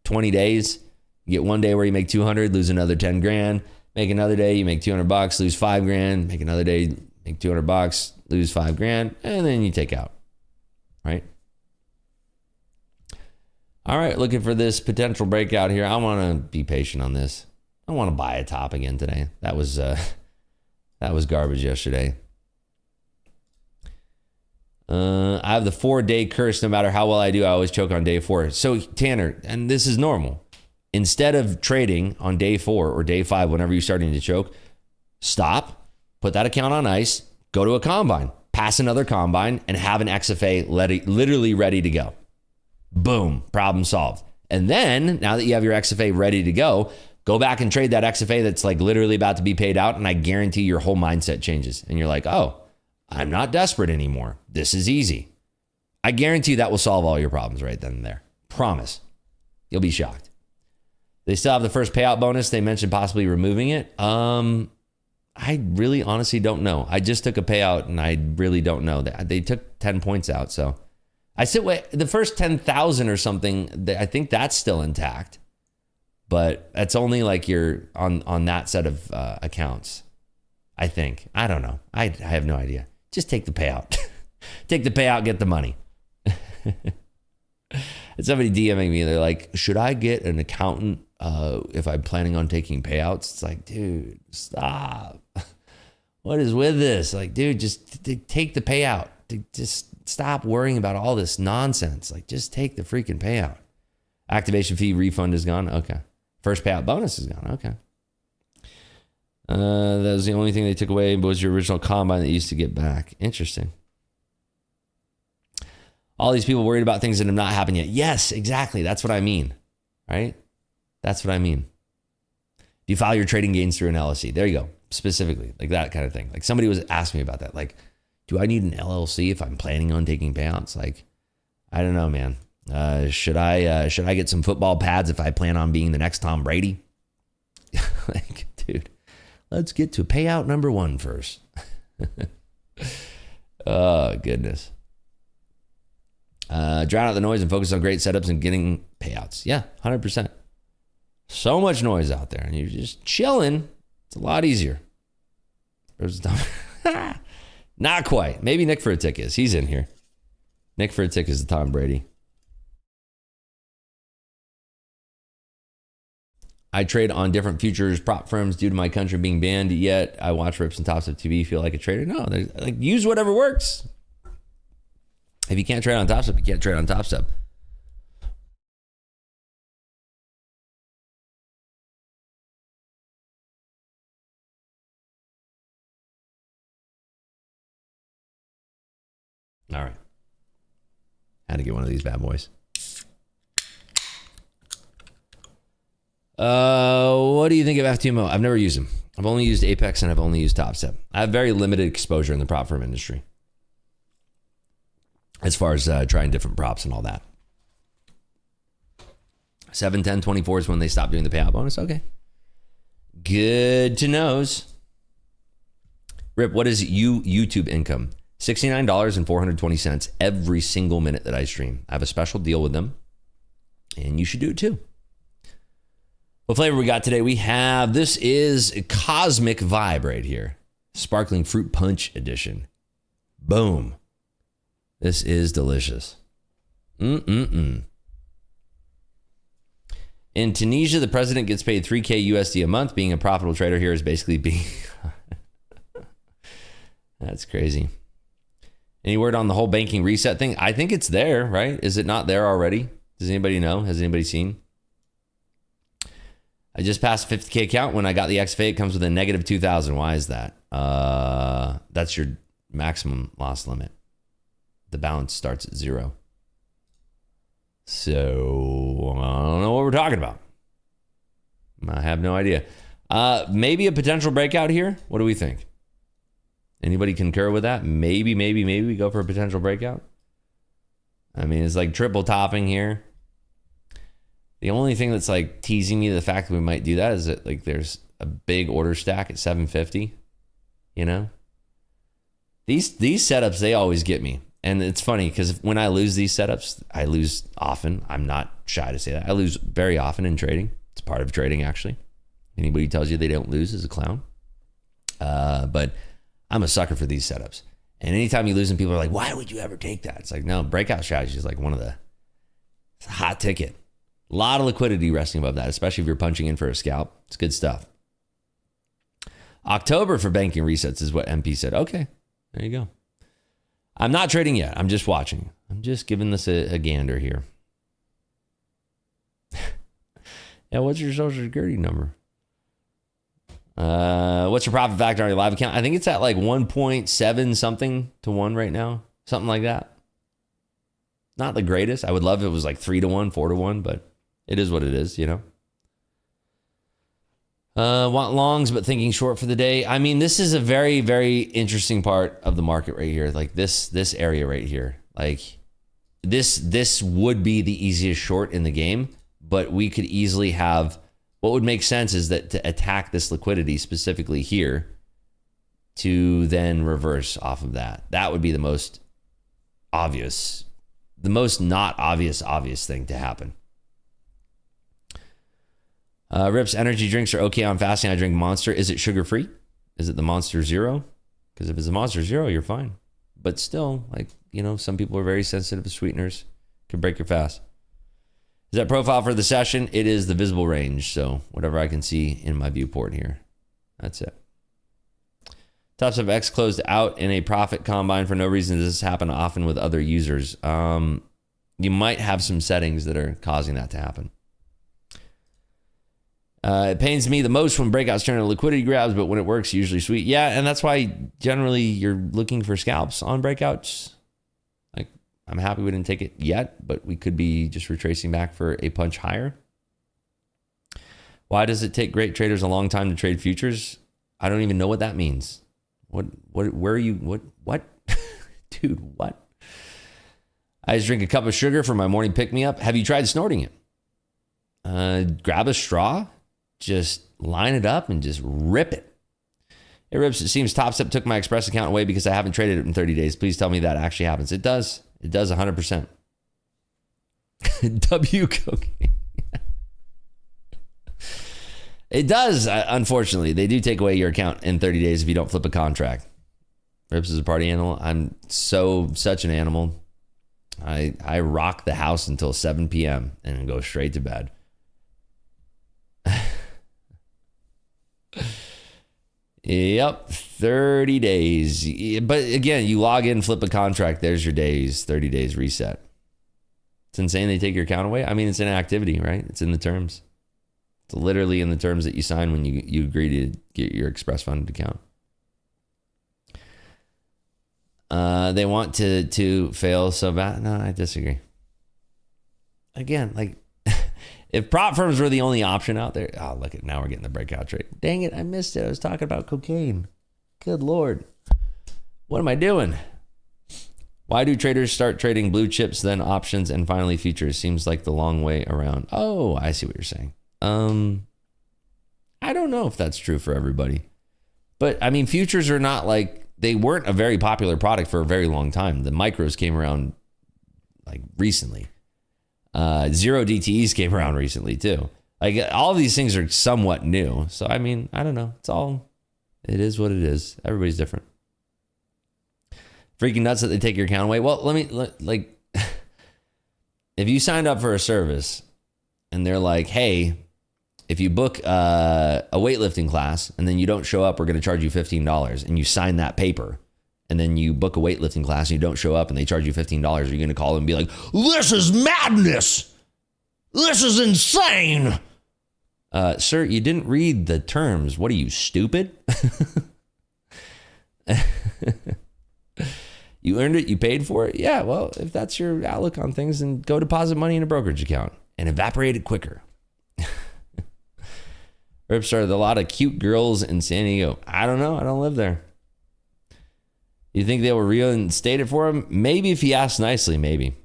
20 days. You get one day where you make 200, lose another 10 grand. Make another day, you make $200, lose 5 grand. Make another day, make $200, lose 5 grand, and then you take out. Right? All right, looking for this potential breakout here. I want to be patient on this. I want to buy a top again today. That was garbage yesterday. I have the 4-day curse. No matter how well I do, I always choke on day 4. So Tanner, and this is normal. Instead of trading on day 4 or day 5, whenever you're starting to choke, stop, put that account on ice, go to a combine, pass another combine, and have an XFA literally ready to go. Boom, problem solved. And then, now that you have your XFA ready to go back and trade that XFA that's like literally about to be paid out, and I guarantee your whole mindset changes. And you're like, oh, I'm not desperate anymore. This is easy. I guarantee that will solve all your problems right then and there. Promise. You'll be shocked. They still have the first payout bonus. They mentioned possibly removing it. I really honestly don't know. I just took a payout and I really don't know. They took 10 points out. So I sit with the first 10,000 or something. I think that's still intact, but that's only like you're on that set of accounts. I think. I don't know. I have no idea. Just take the payout. Take the payout, get the money. And somebody DMing me, they're like, should I get an accountant if I'm planning on taking payouts? It's like, dude, stop. What is with this? Like, dude, just take the payout. Just stop worrying about all this nonsense. Like, just take the freaking payout. Activation fee refund is gone. Okay. First payout bonus is gone. Okay. That was the only thing they took away was your original combine that you used to get back. Interesting. All these people worried about things that have not happened yet. Yes, exactly. That's what I mean. Right? That's what I mean. Do you file your trading gains through an LLC? There you go. Specifically, like that kind of thing. Like somebody was asking me about that. Like, do I need an LLC if I'm planning on taking payouts? Like, I don't know, man. Should I get some football pads if I plan on being the next Tom Brady? Like, dude, let's get to payout number 1 first. Oh, goodness. Drown out the noise and focus on great setups and getting payouts. Yeah, 100%. So much noise out there and you're just chilling. It's a lot easier. Not quite. Maybe Nick for a Tick is. He's in here. Nick for a Tick is the Tom Brady. I trade on different futures prop firms due to my country being banned, yet I watch rips and tops of TV, feel like a trader. No, like use whatever works. If you can't trade on Top Step, you can't trade on Top Step. All right. Had to get one of these bad boys. What do you think of FTMO? I've never used them. I've only used Apex and I've only used Top Step. I have very limited exposure in the prop firm industry as far as trying different props and all that. 7, 10, 24 is when they stop doing the payout bonus. Okay. Good to knows. Rip, what is YouTube income? $69.420 every single minute that I stream. I have a special deal with them, and you should do it too. What flavor we got today? We have, this is a Cosmic Vibe right here. Sparkling Fruit Punch Edition. Boom. This is delicious. In Tunisia, the president gets paid $3K USD a month. Being a profitable trader here is basically being... That's crazy. Any word on the whole banking reset thing? I think it's there, right? Is it not there already? Does anybody know? Has anybody seen? I just passed 50K count. When I got the XFA, it comes with a negative 2,000. Why is that? That's your maximum loss limit. The balance starts at 0. So I don't know what we're talking about. I have no idea. Maybe a potential breakout here. What do we think? Anybody concur with that? Maybe we go for a potential breakout. I mean, it's like triple topping here. The only thing that's like teasing me the fact that we might do that is that like there's a big order stack at 750. You know, these setups, they always get me. And it's funny because when I lose these setups, I lose often. I'm not shy to say that. I lose very often in trading. It's part of trading, actually. Anybody who tells you they don't lose is a clown. But I'm a sucker for these setups. And anytime you lose them, people are like, why would you ever take that? It's like, no, breakout strategy is like one of the, it's a hot ticket. A lot of liquidity resting above that, especially if you're punching in for a scalp. It's good stuff. October for banking resets is what MP said. Okay, there you go. I'm not trading yet. I'm just watching. I'm just giving this a gander here. Yeah, what's your social security number? What's your profit factor on your live account? I think it's at like 1.7 something to 1 right now. Something like that. Not the greatest. I would love if it was like 3 to 1, 4 to 1, but it is what it is, you know? Want longs, but thinking short for the day. I mean, this is a very, very interesting part of the market right here. Like this area right here. Like this would be the easiest short in the game, but we could easily have, what would make sense is that to attack this liquidity specifically here to then reverse off of that. That would be the most obvious the most not obvious thing to happen. Rips, energy drinks are okay on fasting. I drink Monster. Is it sugar free? Is it the Monster Zero? Because if it's a Monster Zero, you're fine. But still, like, you know, some people are very sensitive to sweeteners. Can break your fast. Is that profile for the session? It is the visible range. So whatever I can see in my viewport here. That's it. Tops of X closed out in a profit combine for no reason. Does this happen often with other users? You might have some settings that are causing that to happen. It pains me the most when breakouts turn into liquidity grabs, but when it works, usually sweet. Yeah, and that's why generally you're looking for scalps on breakouts. Like, I'm happy we didn't take it yet, but we could be just retracing back for a punch higher. Why does it take great traders a long time to trade futures? I don't even know what that means. Where are you? What? Dude, what? I just drink a cup of sugar for my morning pick-me-up. Have you tried snorting it? Grab a straw, just line it up and just rip it. It rips. It seems Top Step took my Express account away because I haven't traded it in 30 days. Please tell me that actually happens. It does. It does 100%. W cocaine. It does, unfortunately. They do take away your account in 30 days if you don't flip a contract. Rips is a party animal. I'm such an animal. I rock the house until 7 p.m. and then go straight to bed. Yep, 30 days. But again, you log in, flip a contract, there's your days, 30 days reset. It's insane they take your account away. I mean, it's an activity, right? It's in the terms. It's literally in the terms that you sign when you agree to get your Express funded account. They want to fail so bad. No, I disagree. Again, like, if prop firms were the only option out there, oh, look at, now we're getting the breakout trade. Dang it, I missed it. I was talking about cocaine. Good Lord. What am I doing? Why do traders start trading blue chips, then options, and finally futures? Seems like the long way around. Oh, I see what you're saying. I don't know if that's true for everybody. But, I mean, futures are not like, they weren't a very popular product for a very long time. The micros came around, like, recently. Zero DTEs came around recently too. Like, all of these things are somewhat new. So, I mean, I don't know. It is what it is. Everybody's different. Freaking nuts that they take your account away. Well, like, if you signed up for a service and they're like, hey, if you book a weightlifting class and then you don't show up, we're going to charge you $15, and you sign that paper, and then you book a weightlifting class and you don't show up and they charge you $15, are you going to call them and be like, this is madness. This is insane. Sir, you didn't read the terms. What are you, stupid? You earned it. You paid for it. Yeah, well, if that's your outlook on things, then go deposit money in a brokerage account and evaporate it quicker. Rips, are there a lot of cute girls in San Diego? I don't know. I don't live there. You think they will reinstate it for him? Maybe if he asks nicely, maybe.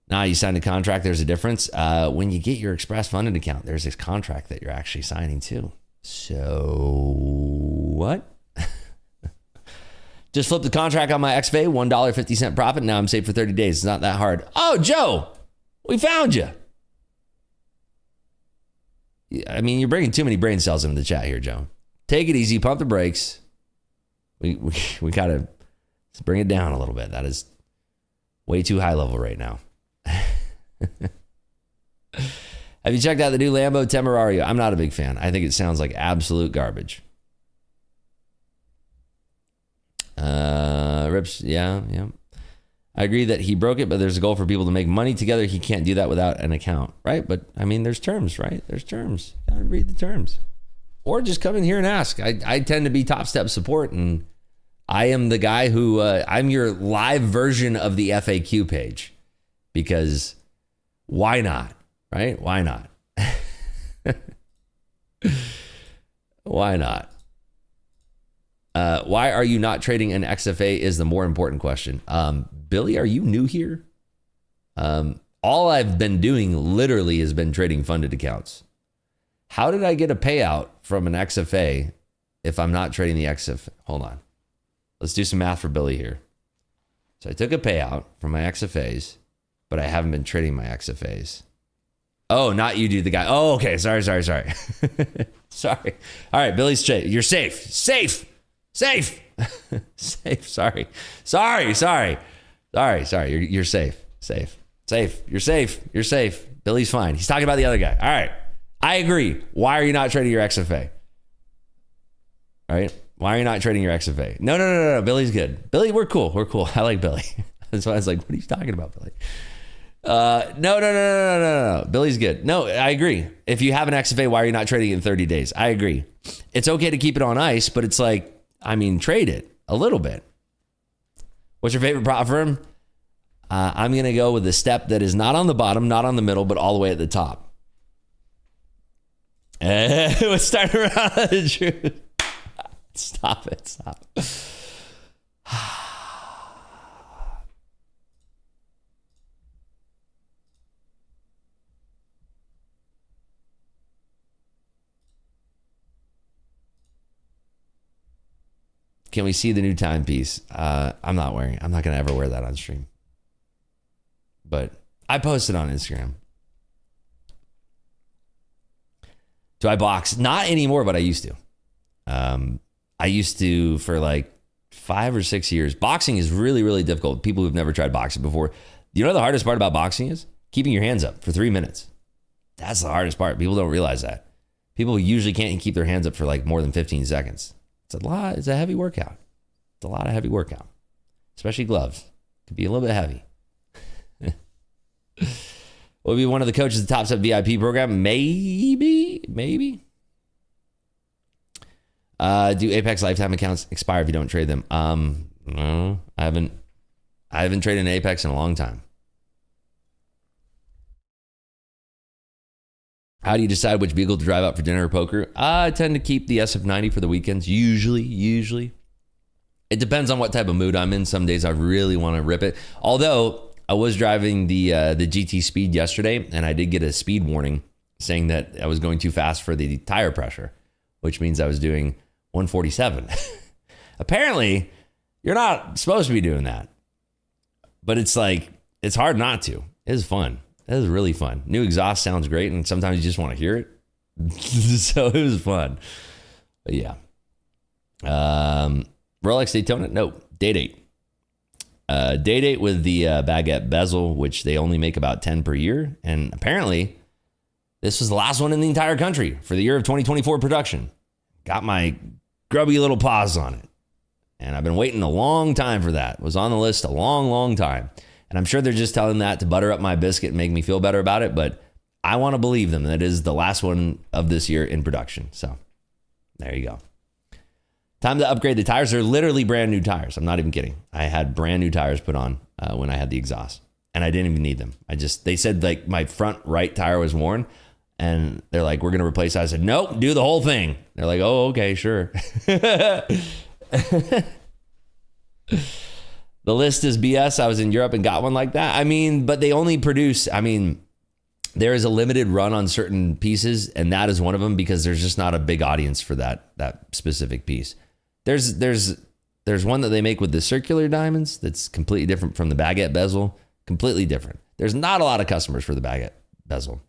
Nah, you signed a contract, there's a difference. When you get your Express funded account, there's this contract that you're actually signing too. So what? Just flipped the contract on my XFA, $1.50 profit. Now I'm saved for 30 days. It's not that hard. Oh, Joe, we found you. I mean, you're bringing too many brain cells into the chat here, Joe. Take it easy, pump the brakes. We gotta bring it down a little bit. That is way too high level right now. Have you checked out the new Lambo Temerario? I'm not a big fan. I think it sounds like absolute garbage. Rips, yeah. I agree that he broke it, but there's a goal for people to make money together. He can't do that without an account, right? But I mean, there's terms, right? There's terms. Gotta read the terms. Or just come in here and ask. I tend to be Top Step support, and I am the guy who, I'm your live version of the FAQ page. Because why not, right? Why not? Why not? Why are you not trading an XFA is the more important question. Billy, are you new here? All I've been doing literally has been trading funded accounts. How did I get a payout from an XFA if I'm not trading the XFA? Hold on. Let's do some math for Billy here. So I took a payout from my XFAs, but I haven't been trading my XFAs. Oh, not you, dude, the guy. Oh, okay. Sorry. Sorry. All right, Billy's safe. You're safe. Safe. Safe. Sorry. You're safe. You're safe. Billy's fine. He's talking about the other guy. All right. I agree. Why are you not trading your XFA? All right. Why are you not trading your XFA? No. Billy's good. Billy, we're cool. I like Billy. That's why I was like, what are you talking about, Billy? No. Billy's good. No, I agree. If you have an XFA, why are you not trading it in 30 days? I agree. It's okay to keep it on ice, but it's like, trade it a little bit. What's your favorite prop firm? I'm going to go with the step that is not on the bottom, not on the middle, but all the way at the top. We're starting around the truth. Stop it. Can we see the new timepiece? I'm not going to ever wear that on stream. But I posted on Instagram. Do I box? Not anymore, but I used to. I used to for like 5 or 6 years. Boxing is really, really difficult. People who've never tried boxing before. You know the hardest part about boxing is? Keeping your hands up for 3 minutes. That's the hardest part. People don't realize that. People usually can't keep their hands up for like more than 15 seconds. It's a lot. It's a heavy workout. It's a lot of heavy workout. Especially gloves. It could be a little bit heavy. Will be one of the coaches of the Top Step VIP program? Maybe. Do Apex lifetime accounts expire if you don't trade them? No, I haven't traded an Apex in a long time. How do you decide which vehicle to drive out for dinner or poker? I tend to keep the SF90 for the weekends. Usually. It depends on what type of mood I'm in. Some days I really want to rip it. Although I was driving the GT Speed yesterday, and I did get a speed warning saying that I was going too fast for the tire pressure, which means I was doing 147. Apparently, you're not supposed to be doing that. But it's like, it's hard not to. It is fun. It is really fun. New exhaust sounds great, and sometimes you just want to hear it. So it was fun. But yeah. Rolex Daytona? No, Day-Date. Day-Date with the baguette bezel, which they only make about 10 per year. And apparently, this was the last one in the entire country for the year of 2024 production. Got my grubby little paws on it. And I've been waiting a long time for that. It was on the list a long time. And I'm sure they're just telling that to butter up my biscuit and make me feel better about it. But I want to believe them that it is the last one of this year in production. So there you go. Time to upgrade the tires. They're literally brand new tires. I'm not even kidding. I had brand new tires put on when I had the exhaust. And I didn't even need them. They said like my front right tire was worn. And they're like, we're going to replace it. I said, nope, do the whole thing. They're like, oh, okay, sure. The list is BS. I was in Europe and got one like that. But they only produce, there is a limited run on certain pieces, and that is one of them because there's just not a big audience for that specific piece. There's one that they make with the circular diamonds that's completely different from the baguette bezel. Completely different. There's not a lot of customers for the baguette bezel.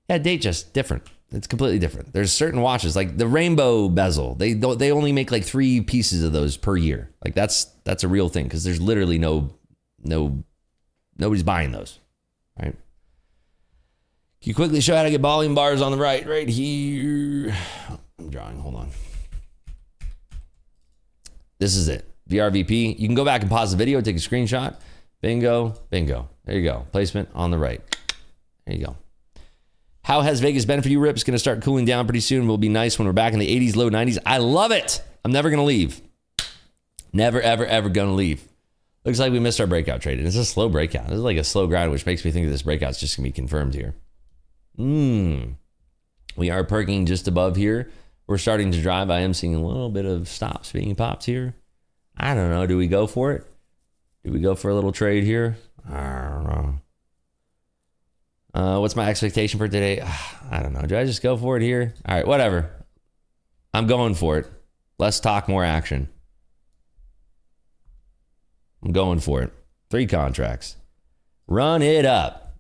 Yeah, date just different. It's completely different. There's certain watches like the rainbow bezel. They only make like 3 pieces of those per year. Like that's a real thing because there's literally nobody's buying those. Right? Can you quickly show how to get volume bars on the right here? I'm drawing. Hold on. This is it. VRVP. You can go back and pause the video, take a screenshot. Bingo. There you go. Placement on the right. There you go. How has Vegas been for you, Rip? It's going to start cooling down pretty soon. Will be nice when we're back in the 80s, low 90s. I love it. I'm never going to leave. Never, ever going to leave. Looks like we missed our breakout trade. And it's a slow breakout. This is like a slow grind, which makes me think that this breakout's just going to be confirmed here. We are perking just above here. We're starting to drive. I am seeing a little bit of stops being popped here. I don't know. Do we go for it? Do we go for a little trade here? I don't know. What's my expectation for today? I don't know. Do I just go for it here? All right, whatever. I'm going for it. Less talk, more action. I'm going for it. 3 contracts. Run it up.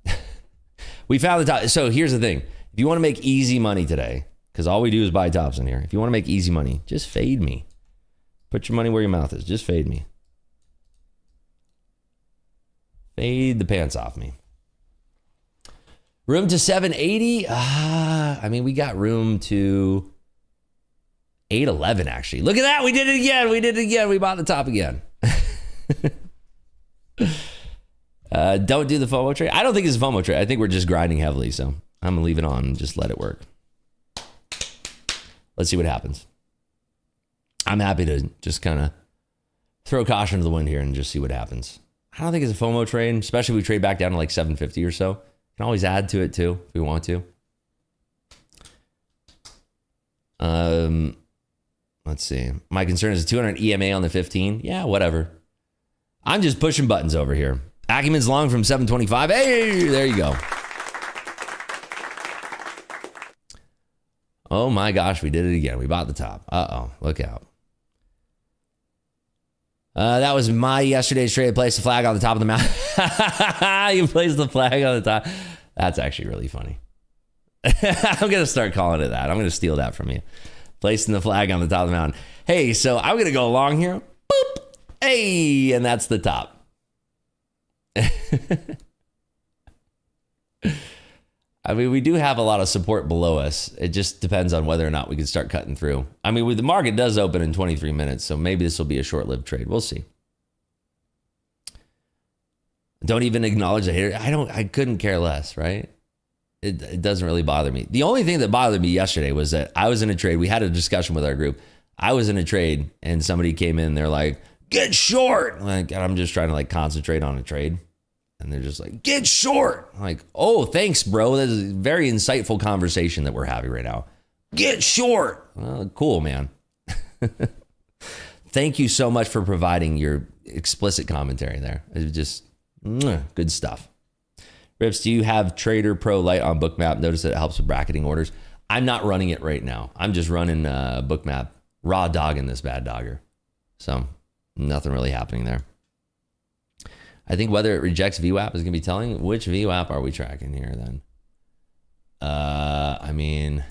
We found the top. So here's the thing. If you want to make easy money today, because all we do is buy tops in here. If you want to make easy money, just fade me. Put your money where your mouth is. Just fade me. Fade the pants off me. Room to 780. I mean, we got room to 811 actually. Look at that. We did it again. We bought the top again. Don't do the FOMO trade. I don't think it's a FOMO trade. I think we're just grinding heavily. So I'm going to leave it on and just let it work. Let's see what happens. I'm happy to just kind of throw caution to the wind here and just see what happens. I don't think it's a FOMO trade, especially if we trade back down to like 750 or so. Can always add to it too if we want to. Let's see. My concern is 200 EMA on the 15. Yeah, whatever. I'm just pushing buttons over here. Acumen's long from 725. Hey, there you go. Oh my gosh, we did it again. We bought the top. Uh-oh, look out. That was my yesterday's trade. Placed the flag on the top of the mountain. You placed the flag on the top. That's actually really funny. I'm going to start calling it that. I'm going to steal that from you. Placing the flag on the top of the mountain. Hey, so I'm going to go along here. Boop. Hey, and that's the top. I mean, we do have a lot of support below us. It just depends on whether or not we can start cutting through. I mean, the market does open in 23 minutes, so maybe this will be a short-lived trade. We'll see. Don't even acknowledge the hater. I couldn't care less, right? It doesn't really bother me. The only thing that bothered me yesterday was that I was in a trade. We had a discussion with our group. I was in a trade and somebody came in. They're like, get short. Like, and I'm just trying to like concentrate on a trade. And they're just like, get short. I'm like, oh, thanks, bro. That is a very insightful conversation that we're having right now. Get short. Well, cool, man. Thank you so much for providing your explicit commentary there. It's just good stuff. Rips, do you have Trader Pro Lite on Bookmap? Notice that it helps with bracketing orders. I'm not running it right now. I'm just running Bookmap, raw dogging this bad dogger. So nothing really happening there. I think whether it rejects VWAP is going to be telling. Which VWAP are we tracking here then? I mean,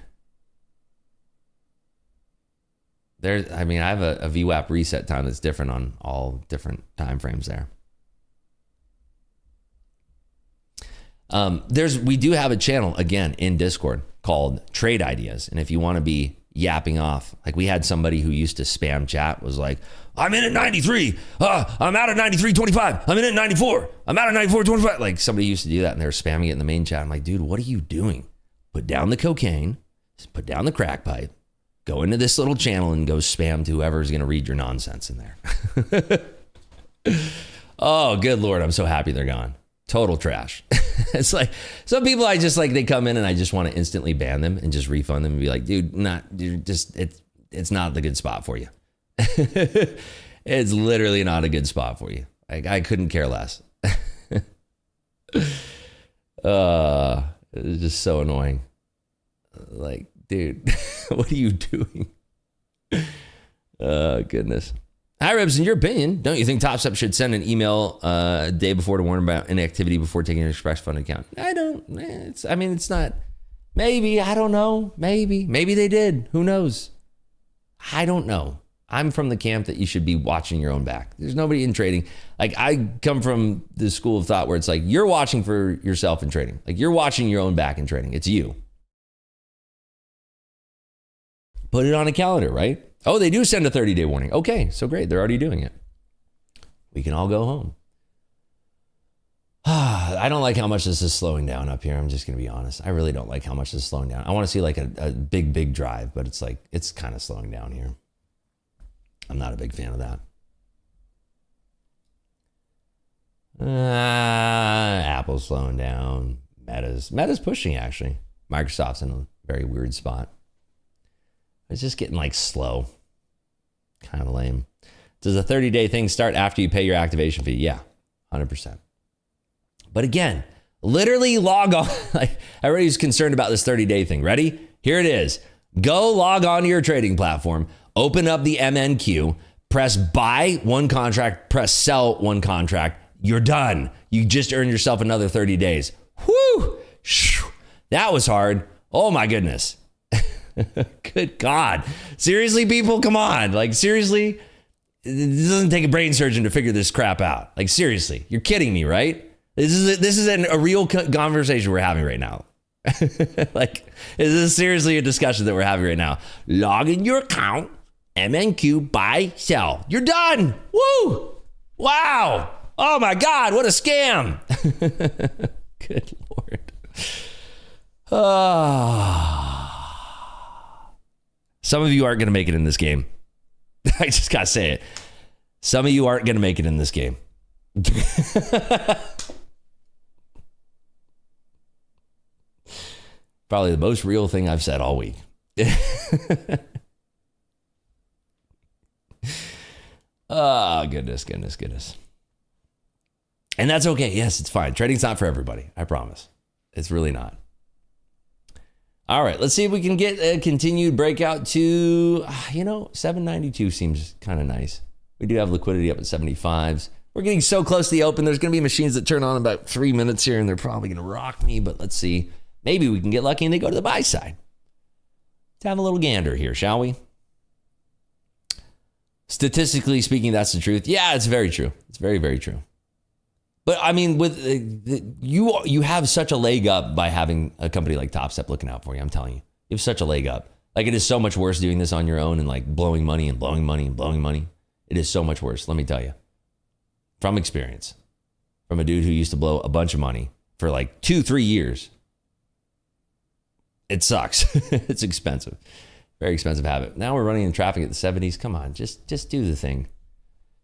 I have a VWAP reset time that's different on all different time frames there. We do have a channel again in Discord called Trade Ideas. And if you want to be yapping off, like we had somebody who used to spam chat was like, I'm in at 93. I'm out at 93.25. I'm in at 94. I'm out at 94.25. Like somebody used to do that and they were spamming it in the main chat. I'm like, dude, what are you doing? Put down the cocaine, put down the crack pipe, go into this little channel and go spam to whoever's going to read your nonsense in there. Oh, good Lord. I'm so happy they're gone. Total trash. It's like some people I just like, they come in and I just want to instantly ban them and just refund them and be like, dude, it's not the good spot for you. It's literally not a good spot for you. I couldn't care less. It's just so annoying. Like, dude, what are you doing? Goodness. Hi, Rebs, in your opinion, don't you think Top Step should send an email a day before to warn about inactivity before taking an express fund account? I don't. It's not. Maybe. I don't know. Maybe they did. Who knows? I don't know. I'm from the camp that you should be watching your own back. There's nobody in trading. Like, I come from the school of thought where it's like, you're watching for yourself in trading. Like, you're watching your own back in trading. It's you. Put it on a calendar, right? Oh, they do send a 30-day warning. Okay, so great. They're already doing it. We can all go home. I don't like how much this is slowing down up here. I'm just going to be honest. I really don't like how much this is slowing down. I want to see like a big drive, but it's like, it's kind of slowing down here. I'm not a big fan of that. Apple's slowing down. Meta's pushing, actually. Microsoft's in a very weird spot. It's just getting like slow. Kind of lame. Does a 30-day thing start after you pay your activation fee? Yeah, 100%. But again, literally log on. Like, everybody's concerned about this 30-day thing. Ready? Here it is. Go log on to your trading platform, open up the MNQ, Press buy one contract, press sell one contract. You're done. You just earned yourself another 30 days. Whew. That was hard. Oh my goodness. Good God. Seriously, people, come on. Like, seriously, it doesn't take a brain surgeon to figure this crap out. Like, seriously, you're kidding me, right? This is a real conversation we're having right now. Like, this is seriously a discussion that we're having right now. Log in your account, MNQ, buy, sell. You're done. Woo. Wow. Oh my God, what a scam. Good Lord. Some of you aren't going to make it in this game. I just got to say it. Some of you aren't going to make it in this game. Probably the most real thing I've said all week. Oh, goodness. And that's okay. Yes, it's fine. Trading's not for everybody. I promise. It's really not. All right, let's see if we can get a continued breakout to, 792 seems kind of nice. We do have liquidity up at 75s. We're getting so close to the open. There's going to be machines that turn on in about 3 minutes here, and they're probably going to rock me, but let's see. Maybe we can get lucky and they go to the buy side. Let's have a little gander here, shall we? Statistically speaking, that's the truth. Yeah, it's very true. It's very, very true. But I mean, with you have such a leg up by having a company like Top Step looking out for you. I'm telling you, you have such a leg up. Like, it is so much worse doing this on your own and like blowing money. It is so much worse. Let me tell you, from experience, from a dude who used to blow a bunch of money for like 2-3 years. It sucks. It's expensive, very expensive habit. Now we're running in traffic at the 70s. Come on, just do the thing.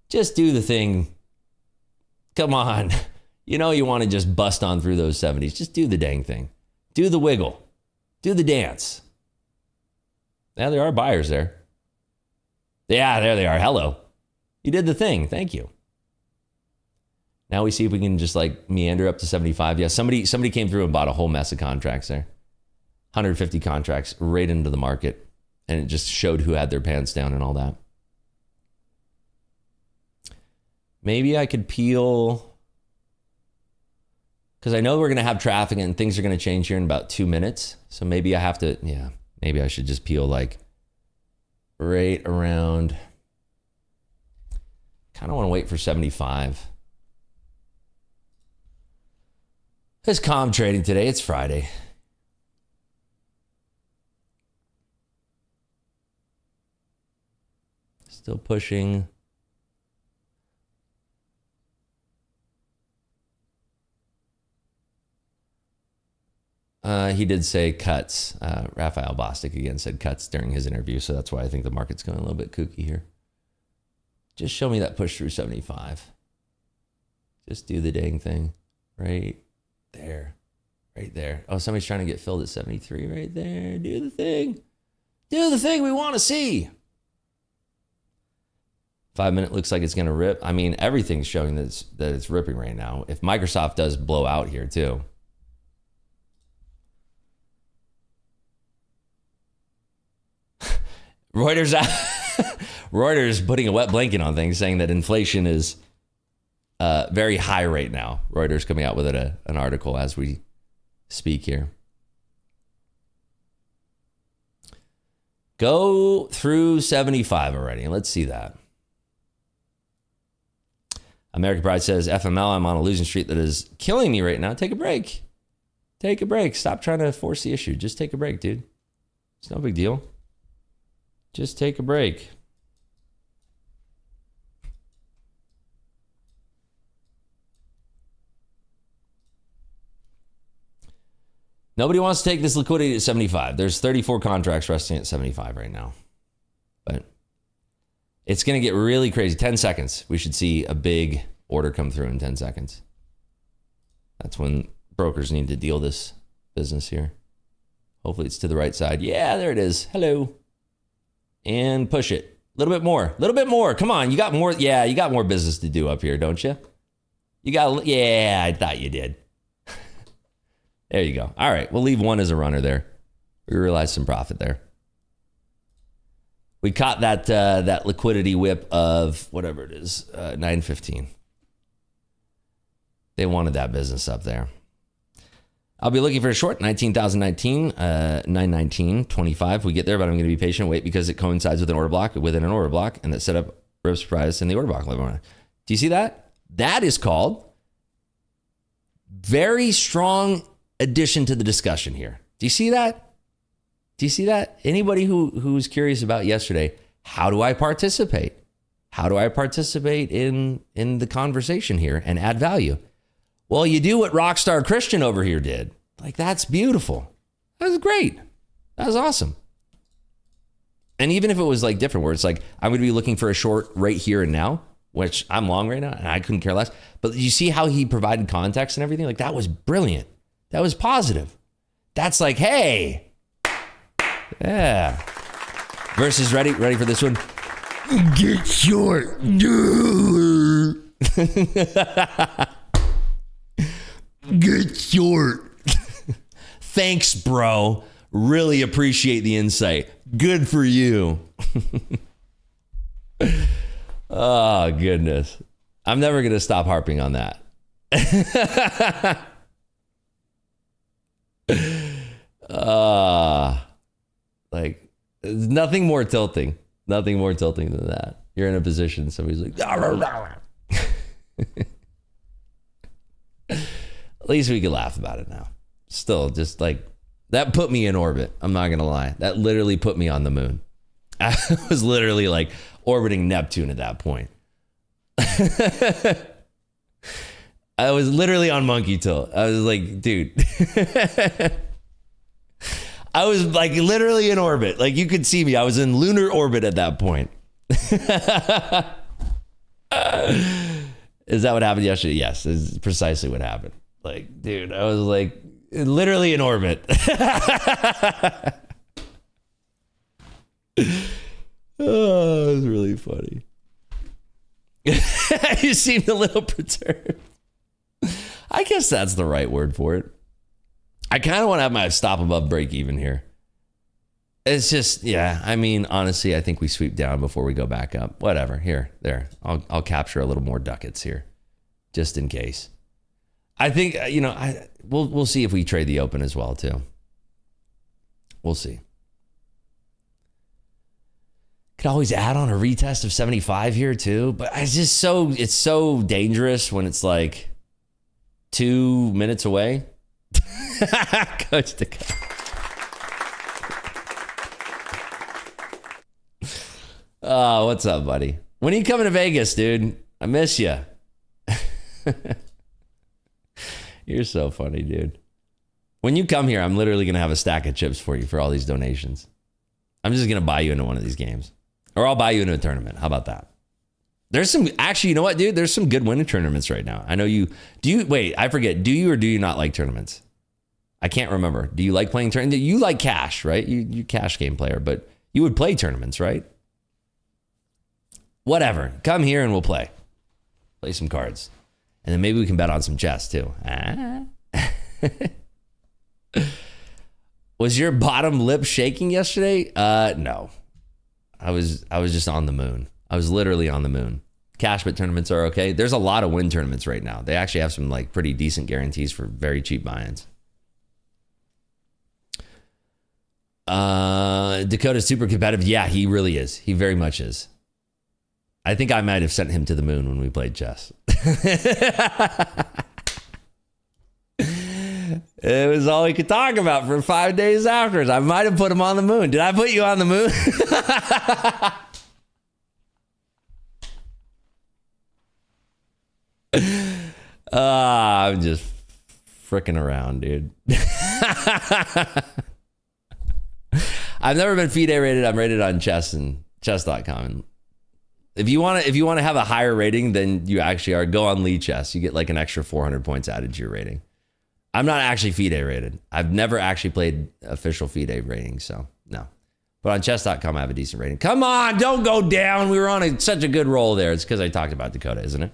Just do the thing. Come on. You want to just bust on through those 70s. Just do the dang thing. Do the wiggle. Do the dance. Now there are buyers there. Yeah, there they are. Hello. You did the thing. Thank you. Now we see if we can just like meander up to 75. Yeah, somebody came through and bought a whole mess of contracts there. 150 contracts right into the market. And it just showed who had their pants down and all that. Maybe I could peel, because I know we're going to have traffic and things are going to change here in about 2 minutes. So maybe I have to, maybe I should just peel like right around, kind of want to wait for 75. It's calm trading today. It's Friday. Still pushing. He did say cuts. Raphael Bostic again said cuts during his interview, so that's why I think the market's going a little bit kooky here. Just show me that push through 75. Just do the dang thing. Right there. Right there. Oh, somebody's trying to get filled at 73 right there. Do the thing. Do the thing we want to see. 5 minute looks like it's going to rip. I mean, everything's showing that it's ripping right now. If Microsoft does blow out here too. Reuters putting a wet blanket on things, saying that inflation is very high right now. Reuters coming out with an article as we speak here. Go through 75 already. Let's see that. American Pride says, FML, I'm on a losing streak that is killing me right now. Take a break. Take a break. Stop trying to force the issue. Just take a break, dude. It's no big deal. Just take a break. Nobody wants to take this liquidity at 75. There's 34 contracts resting at 75 right now. But it's going to get really crazy. 10 seconds. We should see a big order come through in 10 seconds. That's when brokers need to deal this business here. Hopefully it's to the right side. Yeah, there it is. Hello. And push it. A little bit more. A little bit more. Come on. You got more. Yeah, you got more business to do up here, don't you? You got, yeah, I thought you did. There you go. All right. We'll leave one as a runner there. We realized some profit there. We caught that liquidity whip of whatever it is, 915. They wanted that business up there. I'll be looking for a short 19,019, 919.25. We get there, but I'm going to be patient. Wait, because it coincides with an order block within an order block, and that set up rip surprise in the order block. Do you see that? That is called very strong addition to the discussion here. Do you see that? Do you see that? Anybody who's curious about yesterday, how do I participate? How do I participate in the conversation here and add value? Well, you do what Rockstar Christian over here did. Like, that's beautiful. That was great. That was awesome. And even if it was like different, where it's like, I'm going to be looking for a short right here and now, which I'm long right now, and I couldn't care less. But you see how he provided context and everything? Like, that was brilliant. That was positive. That's like, hey, yeah. Versus ready for this one. Get short. Get short. Thanks, bro. Really appreciate the insight. Good for you. Oh, goodness. I'm never going to stop harping on that. Like, there's nothing more tilting. Nothing more tilting than that. You're in a position, somebody's like, at least we could laugh about it now. Still, just like, that put me in orbit. I'm not going to lie. That literally put me on the moon. I was literally like orbiting Neptune at that point. I was literally on monkey tilt. I was like, dude. I was like literally in orbit. Like, you could see me. I was in lunar orbit at that point. Is that what happened yesterday? Yes, is precisely what happened. Like, dude, I was like literally in orbit. Oh, it was really funny. You seemed a little perturbed. I guess that's the right word for it. I kind of want to have my stop above break even here. It's just, yeah, I mean, honestly, I think we sweep down before we go back up. Whatever, here, there. I'll capture a little more ducats here, just in case. I think, we'll see if we trade the open as well, too. We'll see. Could always add on a retest of 75 here, too. But it's so dangerous when it's like 2 minutes away. Coach to coach. Oh, what's up, buddy? When are you coming to Vegas, dude? I miss you. You're so funny, dude. When you come here, I'm literally going to have a stack of chips for you for all these donations. I'm just going to buy you into one of these games. Or I'll buy you into a tournament. How about that? There's some, actually, you know what, dude? There's some good winning tournaments right now. I know wait, I forget. Do you or do you not like tournaments? I can't remember. Do you like playing tournaments? You like cash, right? You cash game player, but you would play tournaments, right? Whatever. Come here and we'll play. Play some cards. And then maybe we can bet on some chess too. Was your bottom lip shaking yesterday? No. I was just on the moon. I was literally on the moon. Cash bet tournaments are okay. There's a lot of win tournaments right now. They actually have some like pretty decent guarantees for very cheap buy-ins. Dakota's super competitive. Yeah, he really is. He very much is. I think I might have sent him to the moon when we played chess. It was all he could talk about for 5 days afterwards. I might have put him on the moon. Did I put you on the moon? I'm just fricking around, dude. I've never been FIDE rated. I'm rated on chess and chess.com. If you want to have a higher rating than you actually are, go on Lee Chess. You get like an extra 400 points added to your rating. I'm not actually FIDE rated. I've never actually played official FIDE rating, so no. But on chess.com, I have a decent rating. Come on, don't go down. We were on such a good roll there. It's because I talked about Dakota, isn't it?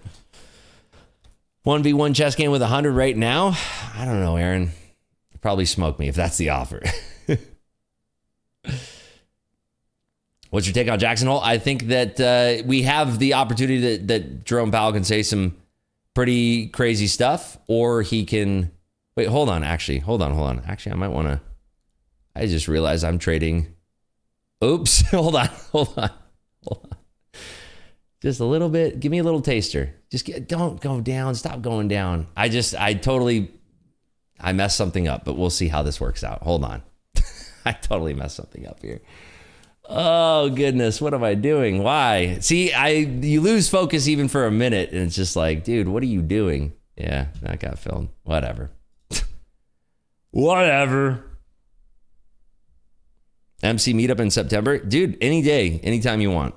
1v1 chess game with 100 right now? I don't know, Aaron. Probably smoke me if that's the offer. What's your take on Jackson Hole? I think that we have the opportunity that Jerome Powell can say some pretty crazy stuff, or he can... Wait, hold on. Actually, I might want to... I just realized I'm trading... Oops. Hold on. Just a little bit. Give me a little taster. Don't go down. Stop going down. I messed something up, but we'll see how this works out. Hold on. I totally messed something up here. Oh, goodness. What am I doing? Why? See, you lose focus even for a minute, and it's just like, dude, what are you doing? Yeah, that got filmed. Whatever. Whatever. MC meetup in September. Dude, any day, anytime you want.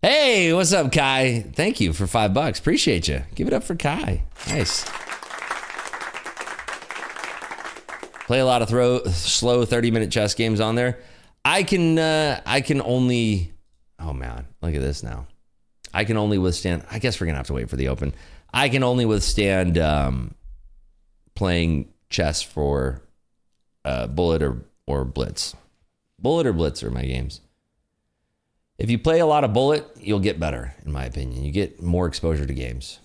Hey, what's up, Kai? Thank you for $5. Appreciate you. Give it up for Kai. Nice. Play a lot of slow 30-minute chess games on there. I can only... Oh, man. Look at this now. I can only withstand... I guess we're going to have to wait for the open. I can only withstand playing chess for bullet or blitz. Bullet or blitz are my games. If you play a lot of bullet, you'll get better, in my opinion. You get more exposure to games.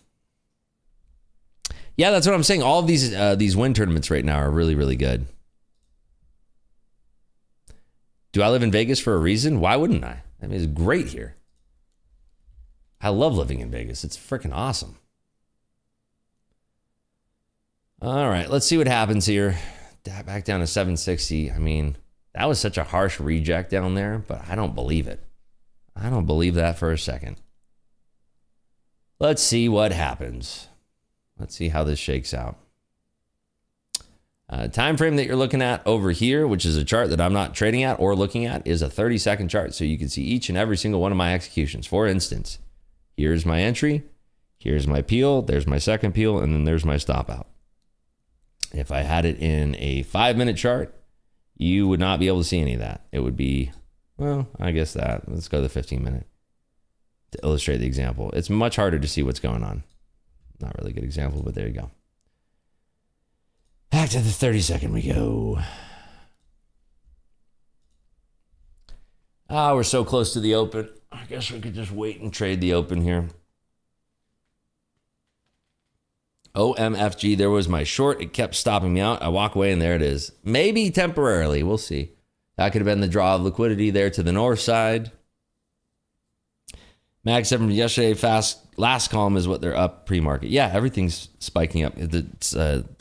Yeah, that's what I'm saying. All of these win tournaments right now are really, really good. Do I live in Vegas for a reason? Why wouldn't I? I mean, it's great here. I love living in Vegas. It's freaking awesome. All right, let's see what happens here. Back down to 760. I mean, that was such a harsh reject down there, but I don't believe it. I don't believe that for a second. Let's see what happens. Let's see how this shakes out. Time frame that you're looking at over here, which is a chart that I'm not trading at or looking at, is a 30-second chart. So you can see each and every single one of my executions. For instance, here's my entry, here's my peel, there's my second peel, and then there's my stop out. If I had it in a 5-minute chart, you would not be able to see any of that. It would be, well, I guess that. Let's go to the 15-minute to illustrate the example. It's much harder to see what's going on. Not really a good example, but there you go. Back to the 30-second we go. We're so close to the open. I guess we could just wait and trade the open here. OMFG, there was my short. It kept stopping me out. I walk away, and there it is. Maybe temporarily. We'll see. That could have been the draw of liquidity there to the north side. Mag 7 from yesterday, last column is what they're up pre-market. Yeah, everything's spiking up. It's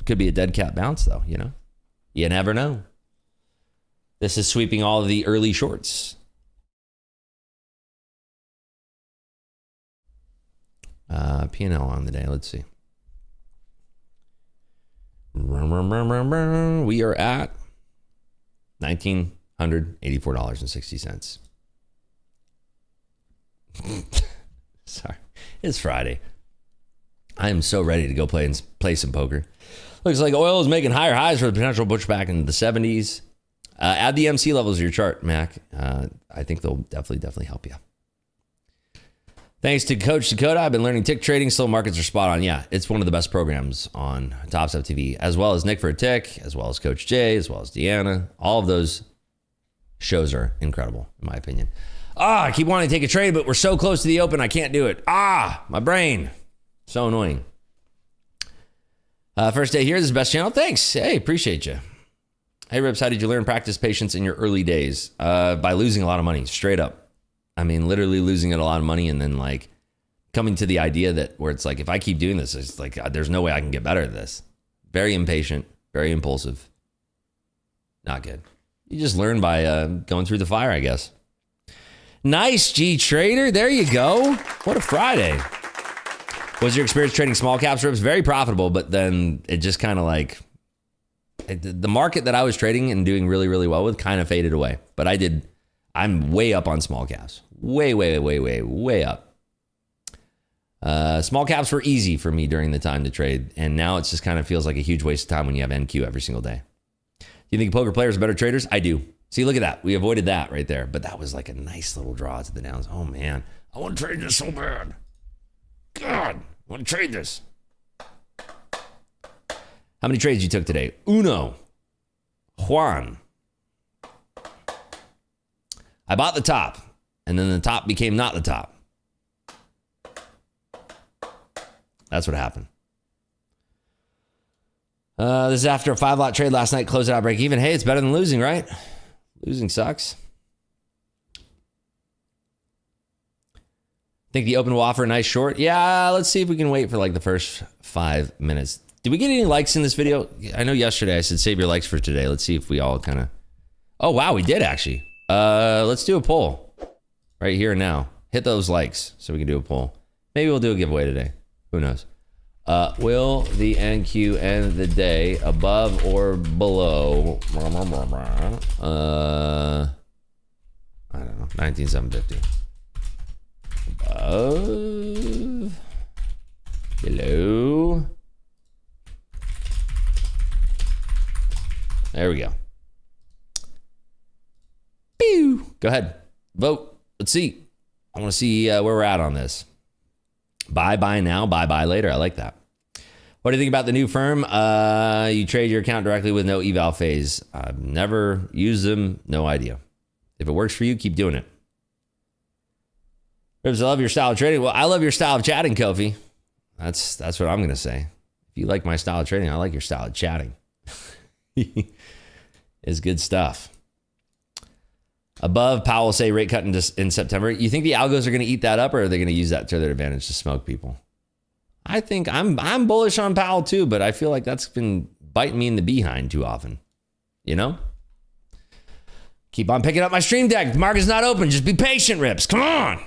could be a dead cat bounce, though, you know? You never know. This is sweeping all of the early shorts. P&L on the day. Let's see. We are at $1,984.60. Sorry, it's Friday. I am so ready to go play some poker. Looks like oil is making higher highs for the potential pushback into the 70s. Add the MC levels to your chart, Mac. I think they'll definitely help you. Thanks to Coach Dakota, I've been learning tick trading. Slow markets are spot on. Yeah, it's one of the best programs on Top Step TV, as well as Nick for a Tick, as well as Coach Jay, as well as Deanna. All of those shows are incredible, in my opinion. I keep wanting to take a trade, but we're so close to the open, I can't do it. My brain. So annoying. First day here, this is the best channel. Thanks. Hey, appreciate you. Hey, Rips, how did you learn practice patience in your early days? By losing a lot of money, straight up. I mean, literally losing a lot of money and then like coming to the idea that where it's like, if I keep doing this, it's like, there's no way I can get better at this. Very impatient, very impulsive. Not good. You just learn by going through the fire, I guess. Nice, G Trader. There you go. What a Friday. Was your experience trading small caps, Rips? Very profitable, but then it just kind of like, the market that I was trading and doing really, really well with kind of faded away. But I'm way up on small caps. Way up. Small caps were easy for me during the time to trade, and now it just kind of feels like a huge waste of time when you have NQ every single day. Do you think poker players are better traders? I do. See, look at that. We avoided that right there, but that was like a nice little draw to the downs. Oh, man. I want to trade this so bad. God, I want to trade this. How many trades you took today? Uno. Juan. I bought the top, and then the top became not the top. That's what happened. This is after a 5-lot trade last night. Closed it out, break even. Hey, it's better than losing, right? Losing sucks. Think the open will offer a nice short? Yeah, let's see if we can wait for like the first 5 minutes. Did we get any likes in this video? I know yesterday I said save your likes for today. Let's see if we all kind of... Oh, wow, we did actually. Let's do a poll right here and now. Hit those likes so we can do a poll. Maybe we'll do a giveaway today. Who knows? Will the NQ end the day above or below? I don't know. 19,750. Above. Below. There we go. Pew. Go ahead. Vote. Let's see. I want to see where we're at on this. Buy now, buy later. I like that. What do you think about the new firm? You trade your account directly with no eval phase. I've never used them. No idea. If it works for you, keep doing it. Ribs, I love your style of trading. Well, I love your style of chatting, Kofi. That's what I'm going to say. If you like my style of trading, I like your style of chatting. It's good stuff. Above, Powell will say rate cut in September. You think the algos are going to eat that up, or are they going to use that to their advantage to smoke people? I think I'm bullish on Powell too, but I feel like that's been biting me in the behind too often. You know? Keep on picking up my stream deck. The market's not open. Just be patient, Rips. Come on.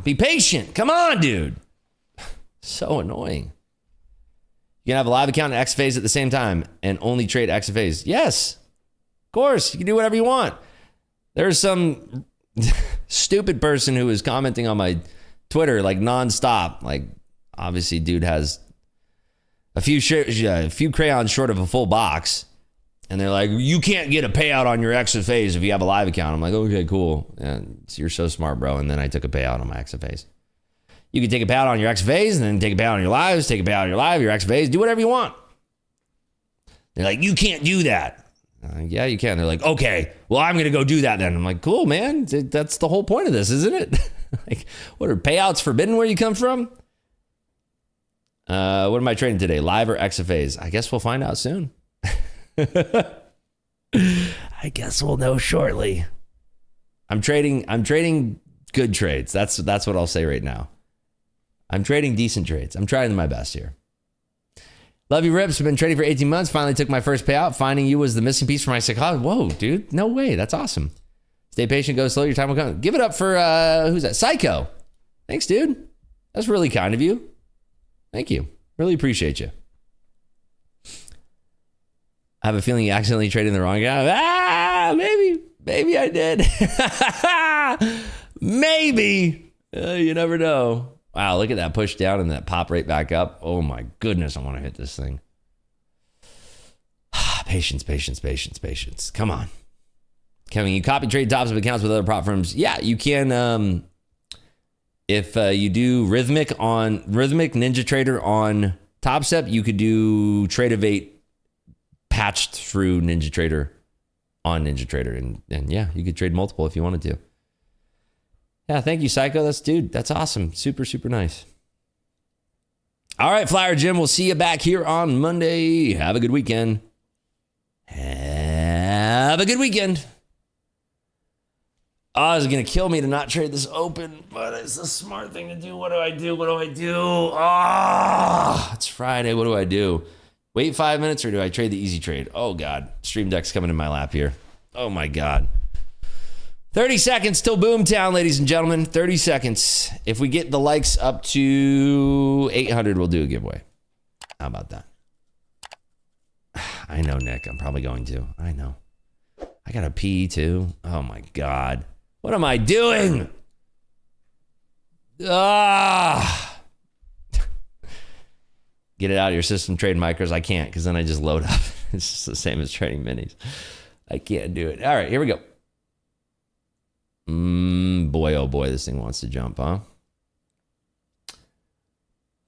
Be patient. Come on, dude. So annoying. You can have a live account and X phase at the same time and only trade X phase. Yes. Of course. You can do whatever you want. There's some stupid person who was commenting on my Twitter like nonstop. Like, obviously, dude has a few crayons short of a full box. And they're like, you can't get a payout on your XFAs if you have a live account. I'm like, okay, cool. And you're so smart, bro. And then I took a payout on my XFAs. You can take a payout on your XFAs and then take a payout on your lives, take a payout on your live, your XFAs, do whatever you want. They're like, you can't do that. Yeah, you can. They're like, okay, well, I'm going to go do that then. I'm like, cool, man. That's the whole point of this, isn't it? Like, what are payouts forbidden where you come from? What am I trading today? Live or XFAs? I guess we'll find out soon. I guess we'll know shortly. I'm trading good trades. That's what I'll say right now. I'm trading decent trades. I'm trying my best here. Love you, Rips. I've been trading for 18 months. Finally took my first payout. Finding you was the missing piece for my psychology. Whoa, dude. No way. That's awesome. Stay patient. Go slow. Your time will come. Give it up for, who's that? Psycho. Thanks, dude. That's really kind of you. Thank you. Really appreciate you. I have a feeling you accidentally traded in the wrong guy. Maybe I did. Maybe. You never know. Wow, look at that push down and that pop right back up. Oh my goodness, I want to hit this thing. Patience. Come on. Kevin, you copy trade tops of accounts with other prop firms. Yeah, you can. If you do Rhythmic Ninja Trader on Top Step, you could do Tradeovate patched through Ninja Trader on Ninja Trader. And yeah, you could trade multiple if you wanted to. Yeah, thank you, Psycho. That's awesome. Super, super nice. All right, Flyer Jim, we'll see you back here on Monday. Have a good weekend. Have a good weekend. Oh, it's going to kill me to not trade this open, but it's a smart thing to do. What do I do? Oh, it's Friday. What do I do? Wait 5 minutes or do I trade the easy trade? Oh, God. Stream Deck's coming in my lap here. Oh, my God. 30 seconds till Boomtown, ladies and gentlemen. 30 seconds. If we get the likes up to 800, we'll do a giveaway. How about that? I know, Nick. I'm probably going to. I know. I got to pee, too. Oh, my God. What am I doing? Ah! Get it out of your system, trade micros. I can't, because then I just load up. It's just the same as trading minis. I can't do it. All right, here we go. Boy, oh boy, this thing wants to jump, huh?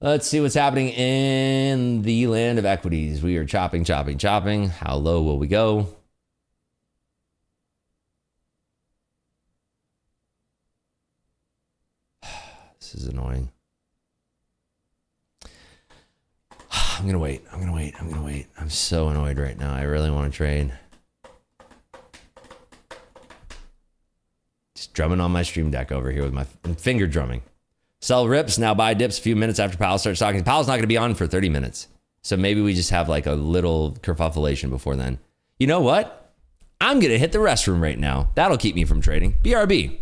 Let's see what's happening in the land of equities. We are chopping. How low will we go? annoying. I'm going to wait. I'm so annoyed right now. I really want to trade. Just drumming on my stream deck over here with my finger drumming. Sell rips, now buy dips a few minutes after Powell starts talking. Powell's not going to be on for 30 minutes. So maybe we just have like a little kerfuffleation before then. You know what? I'm going to hit the restroom right now. That'll keep me from trading. BRB.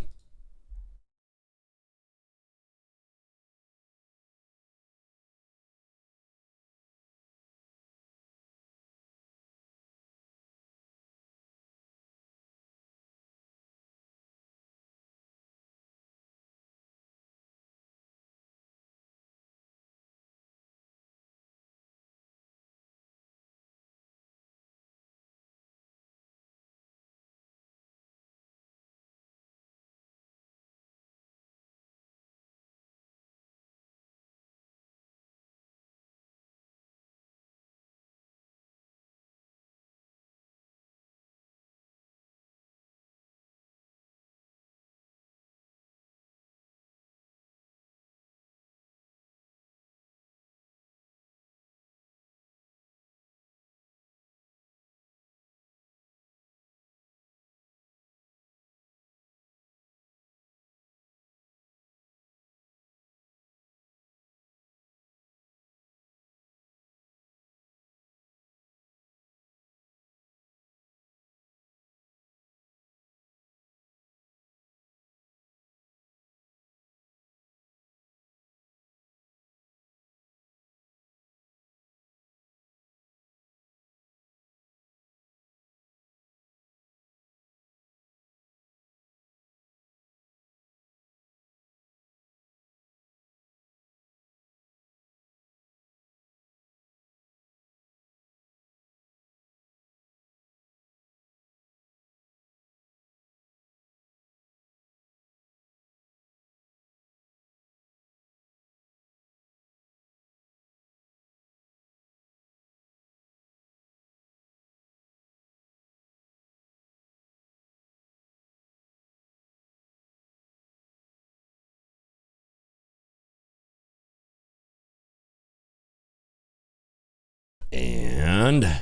And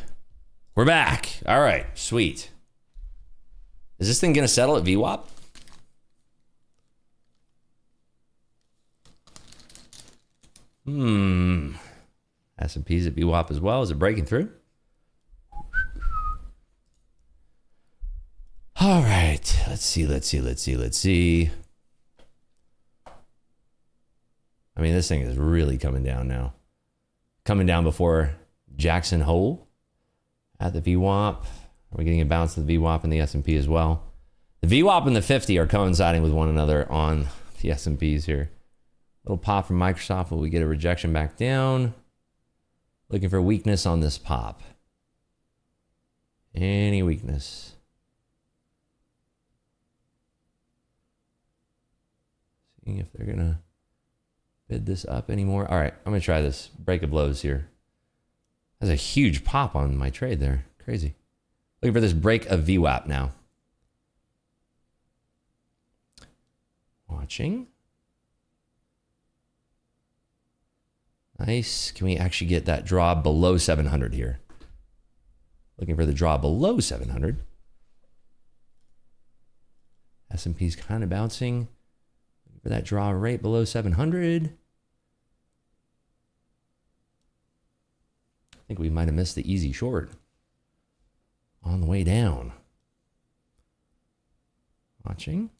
we're back. All right, sweet. Is this thing going to settle at VWAP? S&P's at VWAP as well. Is it breaking through? All right, let's see. I mean, this thing is really coming down now. Coming down before Jackson Hole at the VWAP. Are we getting a bounce to the VWAP and the S&P as well? The VWAP and the 50 are coinciding with one another on the S&Ps here. Little pop from Microsoft. Will we get a rejection back down? Looking for weakness on this pop. Any weakness? Seeing if they're gonna bid this up anymore. All right, I'm gonna try this break of blows here. That's a huge pop on my trade there. Crazy. Looking for this break of VWAP now. Watching. Nice. Can we actually get that draw below 700 here? Looking for the draw below 700. S&P's kind of bouncing. Looking for that draw right below 700. I think we might have missed the easy short on the way down. Watching.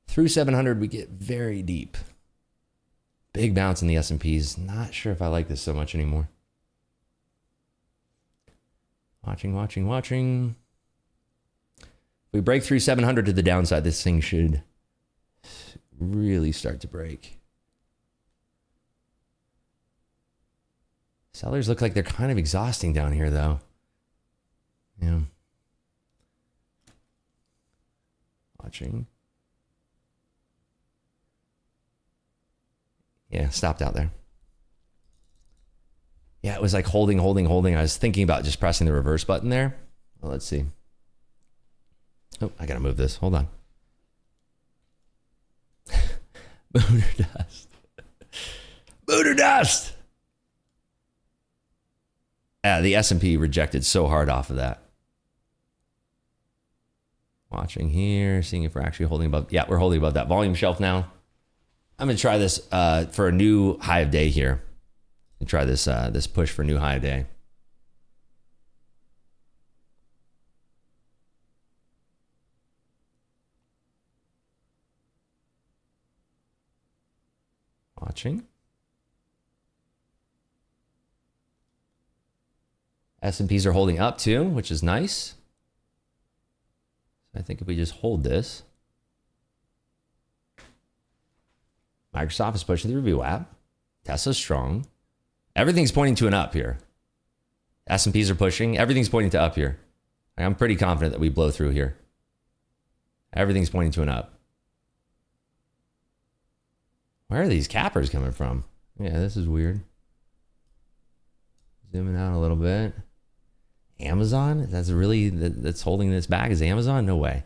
Through 700, we get very deep. Big bounce in the S&Ps. Not sure if I like this so much anymore. Watching. If we break through 700 to the downside, this thing should really start to break. Sellers look like they're kind of exhausting down here, though. Yeah. Watching. Yeah, stopped out there. Yeah, it was like holding. I was thinking about just pressing the reverse button there. Well, let's see. Oh, I gotta move this. Hold on. Booter dust. Booter dust. Yeah, the S&P rejected so hard off of that. Watching here, seeing if we're actually holding above. Yeah, we're holding above that volume shelf now. I'm going to try this for a new high of day here. And try this this push for new high of day. Watching. S&Ps are holding up too, which is nice. I think if we just hold this. Microsoft is pushing the review app. Tesla's strong. Everything's pointing to an up here. S&Ps are pushing. Everything's pointing to up here. I'm pretty confident that we blow through here. Everything's pointing to an up. Where are these cappers coming from? Yeah, this is weird. Zooming out a little bit. Amazon? That's holding this back is Amazon? No way.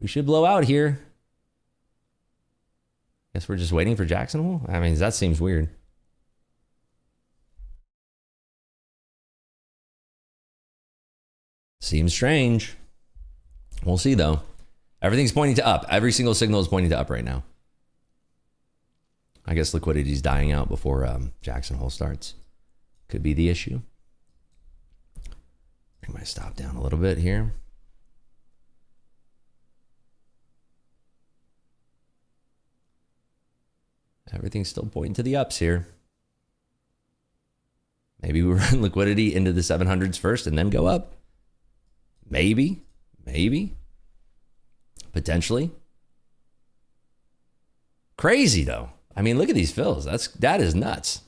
We should blow out here. Guess we're just waiting for Jackson Hole? I mean, that seems weird. Seems strange. We'll see though. Everything's pointing to up. Every single signal is pointing to up right now. I guess liquidity is dying out before Jackson Hole starts. Could be the issue. Bring my stop down a little bit here. Everything's still pointing to the ups here. Maybe we run liquidity into the 700s first and then go up. Maybe. Potentially. Crazy though. I mean, look at these fills. That is nuts.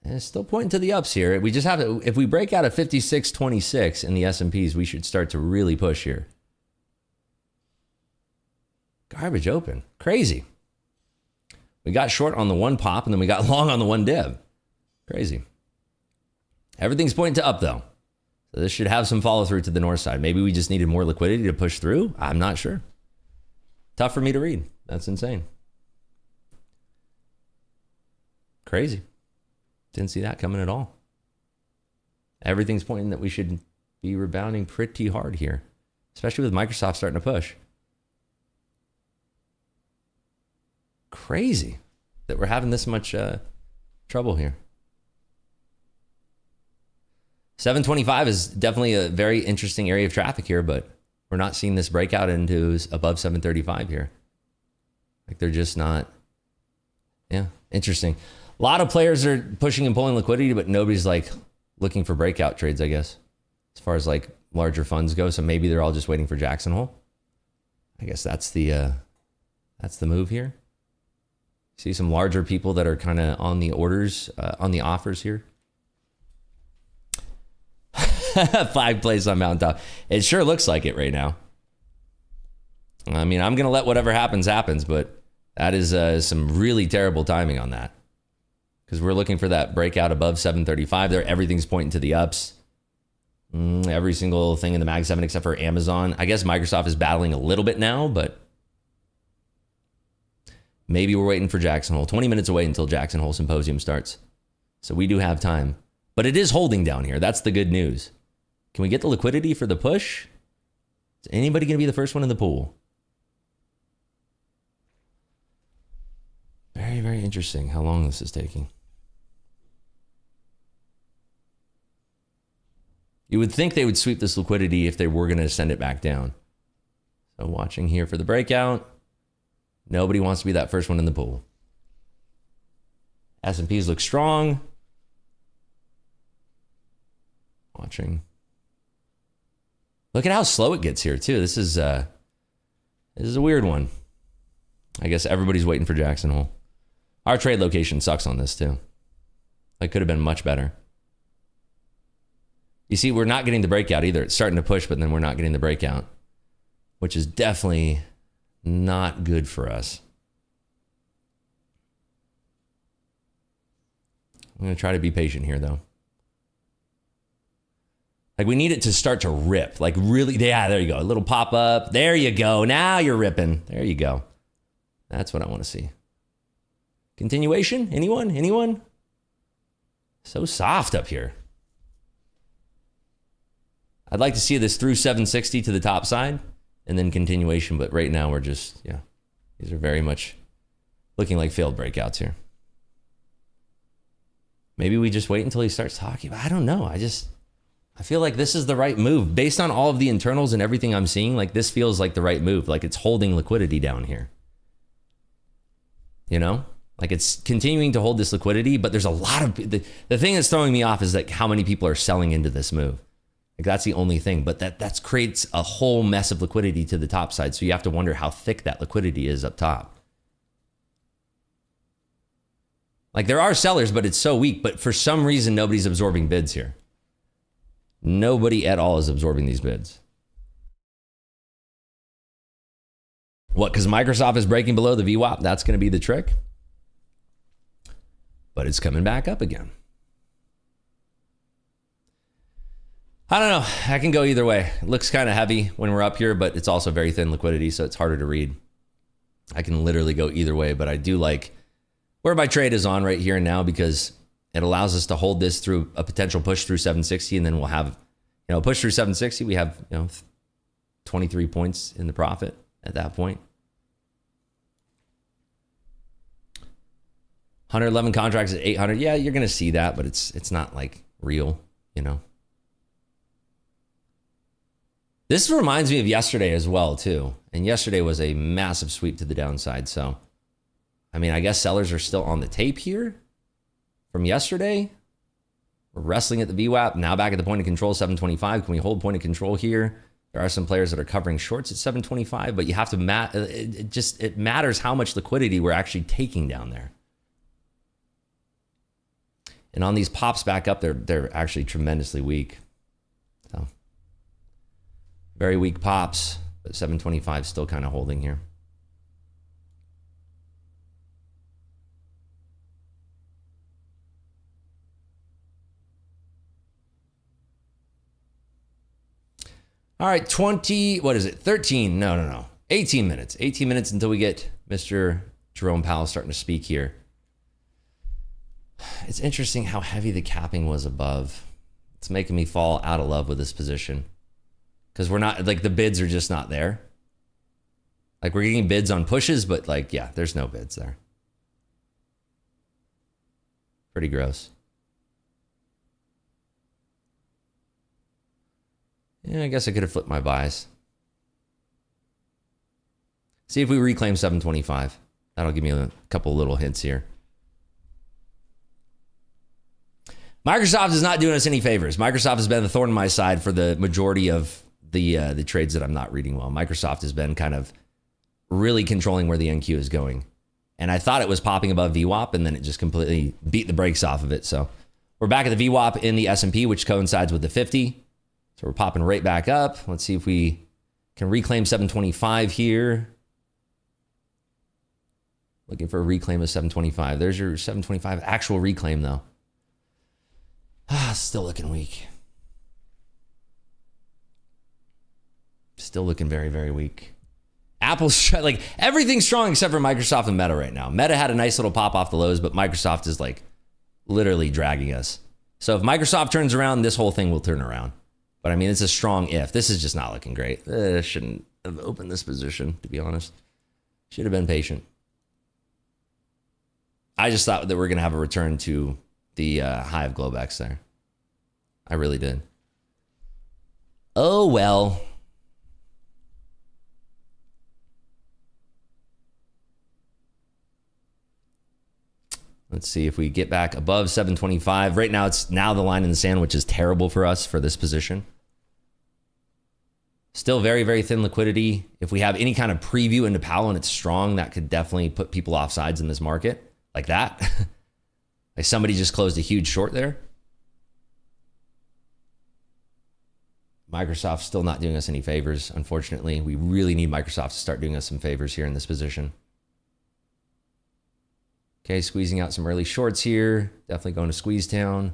And it's still pointing to the ups here. We just have to, if we break out of 56.26 in the S&Ps, we should start to really push here. Garbage open. Crazy. We got short on the one pop and then we got long on the one dip. Crazy. Everything's pointing to up though. So this should have some follow through to the north side. Maybe we just needed more liquidity to push through. I'm not sure. Tough for me to read. That's insane. Crazy. Didn't see that coming at all. Everything's pointing that we should be rebounding pretty hard here, especially with Microsoft starting to push. Crazy that we're having this much trouble here. 725 is definitely a very interesting area of traffic here, but we're not seeing this breakout into above 735 here. Like they're just not. Yeah, interesting. A lot of players are pushing and pulling liquidity, but nobody's like looking for breakout trades, I guess, as far as like larger funds go. So maybe they're all just waiting for Jackson Hole. I guess that's the move here. See some larger people that are kind of on the orders, on the offers here. 5 plays on mountaintop. It sure looks like it right now. I mean, I'm going to let whatever happens, but that is some really terrible timing on that. Because we're looking for that breakout above 735 there. Everything's pointing to the ups. Every single thing in the Mag 7 except for Amazon. I guess Microsoft is battling a little bit now, but maybe we're waiting for Jackson Hole. 20 minutes away until Jackson Hole Symposium starts. So we do have time. But it is holding down here. That's the good news. Can we get the liquidity for the push? Is anybody going to be the first one in the pool? Very, very interesting how long this is taking. You would think they would sweep this liquidity if they were going to send it back down. So watching here for the breakout. Nobody wants to be that first one in the pool. S&Ps look strong. Watching. Look at how slow it gets here too. This is a weird one. I guess everybody's waiting for Jackson Hole. Our trade location sucks on this too. It could have been much better. You see, we're not getting the breakout either. It's starting to push, but then we're not getting the breakout, which is definitely not good for us. I'm going to try to be patient here though. Like we need it to start to rip. Like really, yeah, there you go. A little pop up. There you go. Now you're ripping. There you go. That's what I want to see. Continuation? Anyone? Anyone? So soft up here. I'd like to see this through 760 to the top side and then continuation. But right now we're just, yeah, these are very much looking like failed breakouts here. Maybe we just wait until he starts talking. But I don't know. I feel like this is the right move. Based on all of the internals and everything I'm seeing, like this feels like the right move. Like it's holding liquidity down here. You know? Like it's continuing to hold this liquidity, but there's a lot of... The thing that's throwing me off is like how many people are selling into this move. Like that's the only thing. But that creates a whole mess of liquidity to the top side. So you have to wonder how thick that liquidity is up top. Like there are sellers, but it's so weak. But for some reason, nobody's absorbing bids here. Nobody at all is absorbing these bids. What? Because Microsoft is breaking below the VWAP? That's going to be the trick. But it's coming back up again. I don't know. I can go either way. It looks kind of heavy when we're up here, but it's also very thin liquidity, so it's harder to read. I can literally go either way, but I do like where my trade is on right here and now because it allows us to hold this through a potential push through 760, and then we'll have, you know, push through 760. We have, you know, 23 points in the profit at that point. 111 contracts at 800. Yeah, you're going to see that, but it's not like real, you know. This reminds me of yesterday as well, too. And yesterday was a massive sweep to the downside. So, I mean, I guess sellers are still on the tape here from yesterday. We're wrestling at the VWAP. Now back at the point of control, 725. Can we hold point of control here? There are some players that are covering shorts at 725, but you have to it matters how much liquidity we're actually taking down there. And on these pops back up, they're actually tremendously weak. So very weak pops, but 725 still kind of holding here. All right, 13, no. 18 minutes. 18 minutes until we get Mr. Jerome Powell starting to speak here. It's interesting how heavy the capping was above. It's making me fall out of love with this position. Because we're not, like the bids are just not there. Like we're getting bids on pushes, but like, yeah, there's no bids there. Pretty gross. Yeah, I guess I could have flipped my buys. See if we reclaim 725. That'll give me a couple little hints here. Microsoft is not doing us any favors. Microsoft has been the thorn in my side for the majority of the trades that I'm not reading well. Microsoft has been kind of really controlling where the NQ is going. And I thought it was popping above VWAP, and then it just completely beat the brakes off of it. So we're back at the VWAP in the S&P, which coincides with the 50. So we're popping right back up. Let's see if we can reclaim 725 here. Looking for a reclaim of 725. There's your 725 actual reclaim, though. Still looking weak. Still looking very, very weak. Apple's like everything's strong except for Microsoft and Meta right now. Meta had a nice little pop off the lows, but Microsoft is like literally dragging us. So if Microsoft turns around, this whole thing will turn around. But I mean, it's a strong if. This is just not looking great. Shouldn't have opened this position, to be honest. Should have been patient. I just thought that we're going to have a return to the high of Globex there. I really did. Oh, well. Let's see if we get back above 725. Right now, it's now the line in the sand, which is terrible for us for this position. Still very, very thin liquidity. If we have any kind of preview into Powell and it's strong, that could definitely put people off sides in this market like that. Like somebody just closed a huge short there. Microsoft's still not doing us any favors, unfortunately. We really need Microsoft to start doing us some favors here in this position. Okay, squeezing out some early shorts here. Definitely going to squeeze town.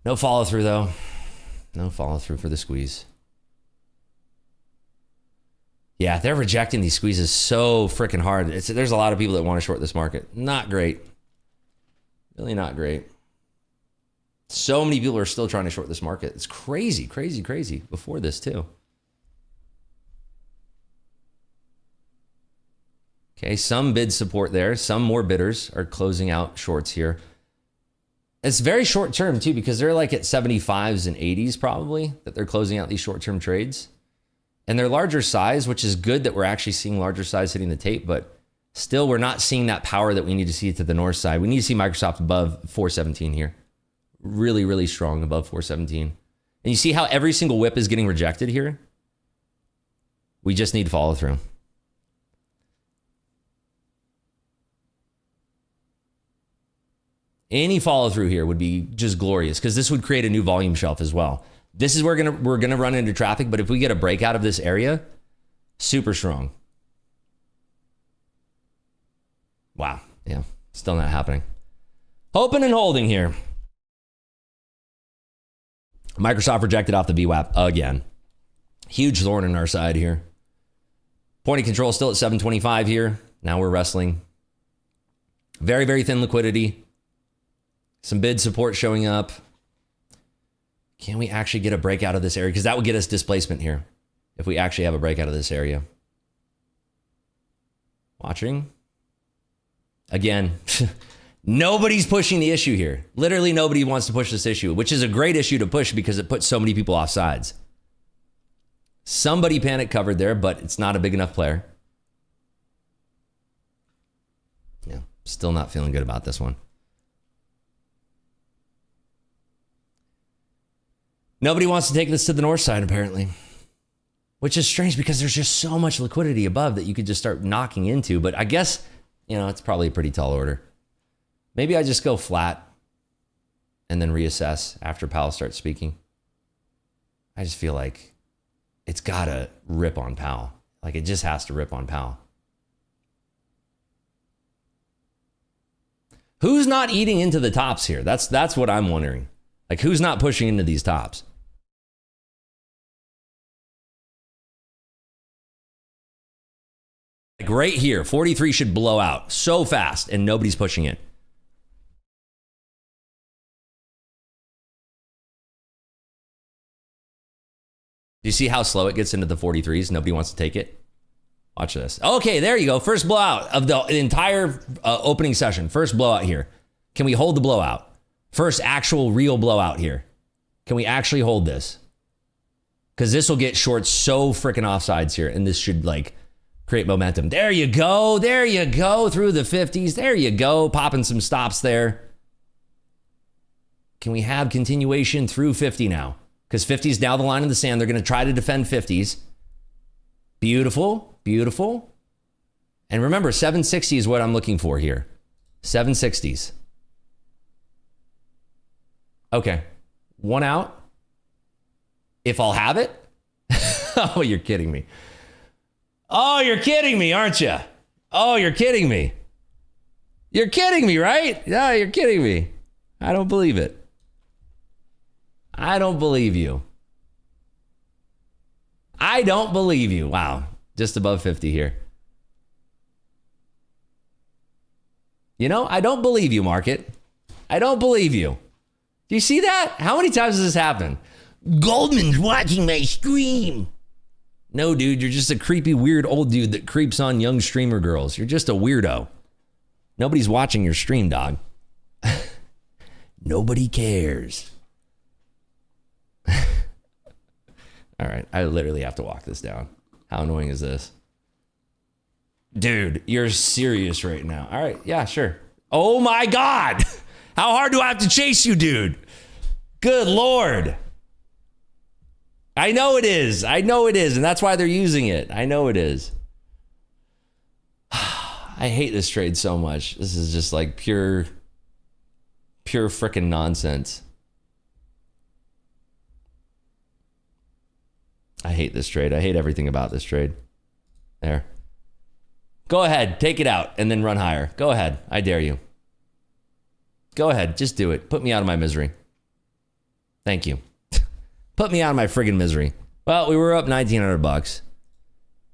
No follow through though. No follow through for the squeeze. Yeah, they're rejecting these squeezes so freaking hard. There's a lot of people that want to short this market. Not great. Really not great. So many people are still trying to short this market. It's crazy, crazy, crazy. Before this too. Okay, some bid support there. Some more bidders are closing out shorts here. It's very short term too, because they're like at 75s and 80s probably that they're closing out these short term trades. And they're larger size, which is good that we're actually seeing larger size hitting the tape, but still we're not seeing that power that we need to see to the north side. We need to see Microsoft above 417 here. Really, really strong above 417. And you see how every single whip is getting rejected here? We just need to follow through. Any follow through here would be just glorious because this would create a new volume shelf as well. This is where we're gonna run into traffic, but if we get a breakout of this area, super strong. Wow, yeah, still not happening. Hoping and holding here. Microsoft rejected off the VWAP again. Huge thorn in our side here. Point of control still at 725 here. Now we're wrestling. Very, very thin liquidity. Some bid support showing up. Can we actually get a breakout of this area? Because that would get us displacement here if we actually have a breakout of this area. Watching. Again, nobody's pushing the issue here. Literally nobody wants to push this issue, which is a great issue to push because it puts so many people off sides. Somebody panic covered there, but it's not a big enough player. Yeah, still not feeling good about this one. Nobody wants to take this to the north side, apparently. Which is strange because there's just so much liquidity above that you could just start knocking into. But I guess, you know, it's probably a pretty tall order. Maybe I just go flat and then reassess after Powell starts speaking. I just feel like it's got to rip on Powell. Like it just has to rip on Powell. Who's not eating into the tops here? That's what I'm wondering. Like who's not pushing into these tops? Like right here, 43 should blow out so fast and nobody's pushing it. Do you see how slow it gets into the 43s? Nobody wants to take it. Watch this. Okay, there you go. First blowout of the entire opening session. First blowout here. Can we hold the blowout? First actual real blowout here. Can we actually hold this? Because this will get short so freaking offsides here. And this should like create momentum. There you go. There you go. Through the 50s. There you go. Popping some stops there. Can we have continuation through 50 now? Because 50 is now the line in the sand. They're going to try to defend 50s. Beautiful. Beautiful. And remember, 760 is what I'm looking for here. 760s. Okay. One out. If I'll have it. Oh, you're kidding me. Oh, you're kidding me, aren't you? Oh, you're kidding me. You're kidding me, right? Yeah, you're kidding me. I don't believe it. I don't believe you. I don't believe you. Wow. Just above 50 here. You know, I don't believe you, market. I don't believe you. Do you see that? How many times has this happened? Goldman's watching my stream. No, dude, you're just a creepy, weird old dude that creeps on young streamer girls. You're just a weirdo. Nobody's watching your stream, dog. Nobody cares. All right, I literally have to walk this down. How annoying is this? Dude, you're serious right now. All right, yeah, sure. Oh my God. How hard do I have to chase you, dude? Good Lord. I know it is. I know it is. And that's why they're using it. I know it is. I hate this trade so much. This is just like pure freaking nonsense. I hate this trade. I hate everything about this trade. There. Go ahead. Take it out and then run higher. Go ahead. I dare you. Go ahead. Just do it. Put me out of my misery. Thank you. Put me out of my friggin' misery. Well, we were up $1,900.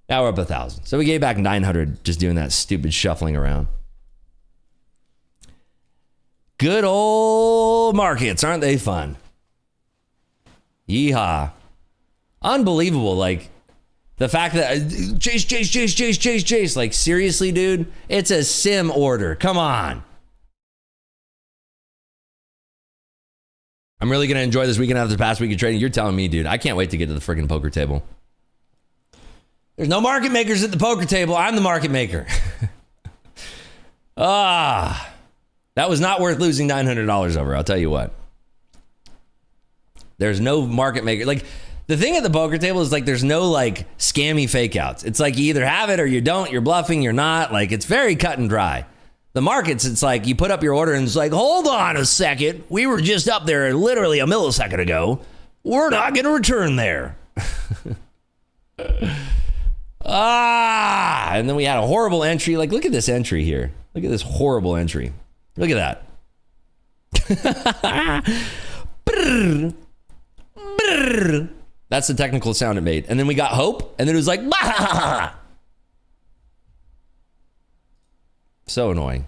Now we're up 1,000. So we gave back 900 just doing that stupid shuffling around. Good old markets, aren't they fun? Yeehaw. Unbelievable. Like, the fact that chase. Like, seriously, dude? It's a sim order. Come on. I'm really going to enjoy this weekend after the past week of trading. You're telling me, dude. I can't wait to get to the freaking poker table. There's no market makers at the poker table. I'm the market maker. That was not worth losing $900 over. I'll tell you what. There's no market maker. Like, the thing at the poker table is, like, there's no, like, scammy fake outs. It's like you either have it or you don't. You're bluffing. You're not. Like, it's very cut and dry. The markets, it's like you put up your order and it's like, hold on a second. We were just up there literally a millisecond ago. We're not going to return there. And then we had a horrible entry. Like, look at this entry here. Look at this horrible entry. Look at that. That's the technical sound it made. And then we got hope, and then it was like, bah! So annoying.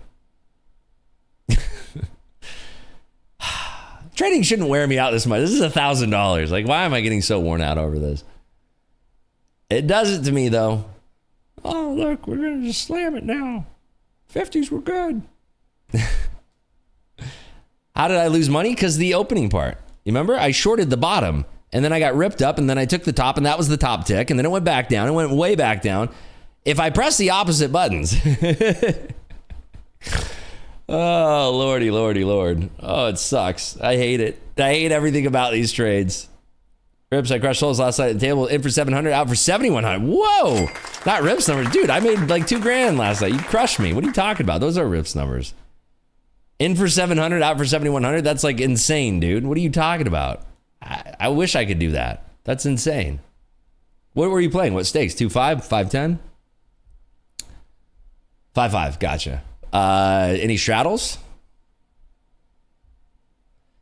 Trading shouldn't wear me out this much. This is $1,000. Like, why am I getting so worn out over this? It does it to me, though. Oh, look, we're going to just slam it now. 50s were good. How did I lose money? Because the opening part. You remember? I shorted the bottom, and then I got ripped up, and then I took the top, and that was the top tick, and then it went back down. It went way back down. If I press the opposite buttons... Oh, lordy, lord. Oh, it sucks. I hate it. I hate everything about these trades. Rips, I crushed holes last night at the table. In for 700, out for 7,100. Whoa! Not Rips numbers. Dude, I made like $2,000 last night. You crushed me. What are you talking about? Those are Rips numbers. In for 700, out for 7,100. That's like insane, dude. What are you talking about? I wish I could do that. That's insane. What were you playing? What stakes? 2.5? 5.10? 5.5. Gotcha. Any straddles?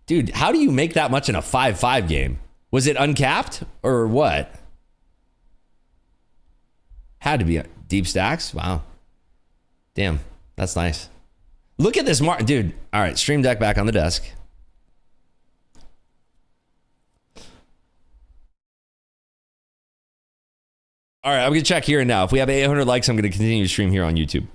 Dude, how do you make that much in a 5-5 game? Was it uncapped or what? Had to be deep stacks. Wow. Damn, that's nice. Look at this mark, dude. All right, stream deck back on the desk. All right, I'm gonna check here and now. If we have 800 likes, I'm gonna continue to stream here on YouTube.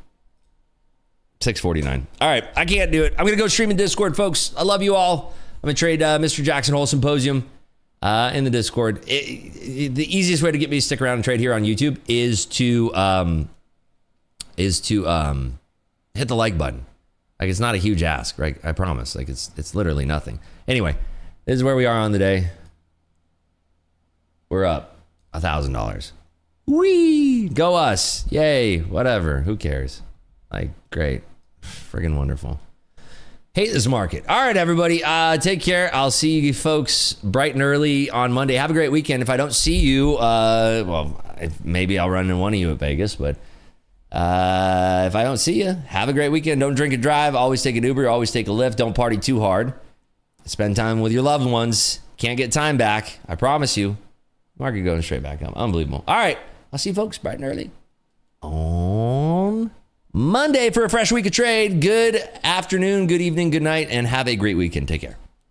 649. All right, I can't do it. I'm gonna go stream in Discord, folks. I love you all. I'm gonna trade Mr. Jackson Hole Symposium in the Discord. The easiest way to get me to stick around and trade here on YouTube is to hit the like button. Like, it's not a huge ask, right? I promise. Like, it's literally nothing. Anyway, this is where we are on the day. We're up $1,000. Whee! Go us! Yay! Whatever. Who cares? Like, great. Friggin' wonderful. Hate this market. All right, everybody. Take care. I'll see you folks bright and early on Monday. Have a great weekend. If I don't see you, well, maybe I'll run into one of you at Vegas, but if I don't see you, have a great weekend. Don't drink and drive. Always take an Uber. Always take a Lyft. Don't party too hard. Spend time with your loved ones. Can't get time back. I promise you. Market going straight back up. Unbelievable. All right. I'll see you folks bright and early on Monday for a fresh week of trade. Good afternoon, good evening, good night, and have a great weekend. Take care.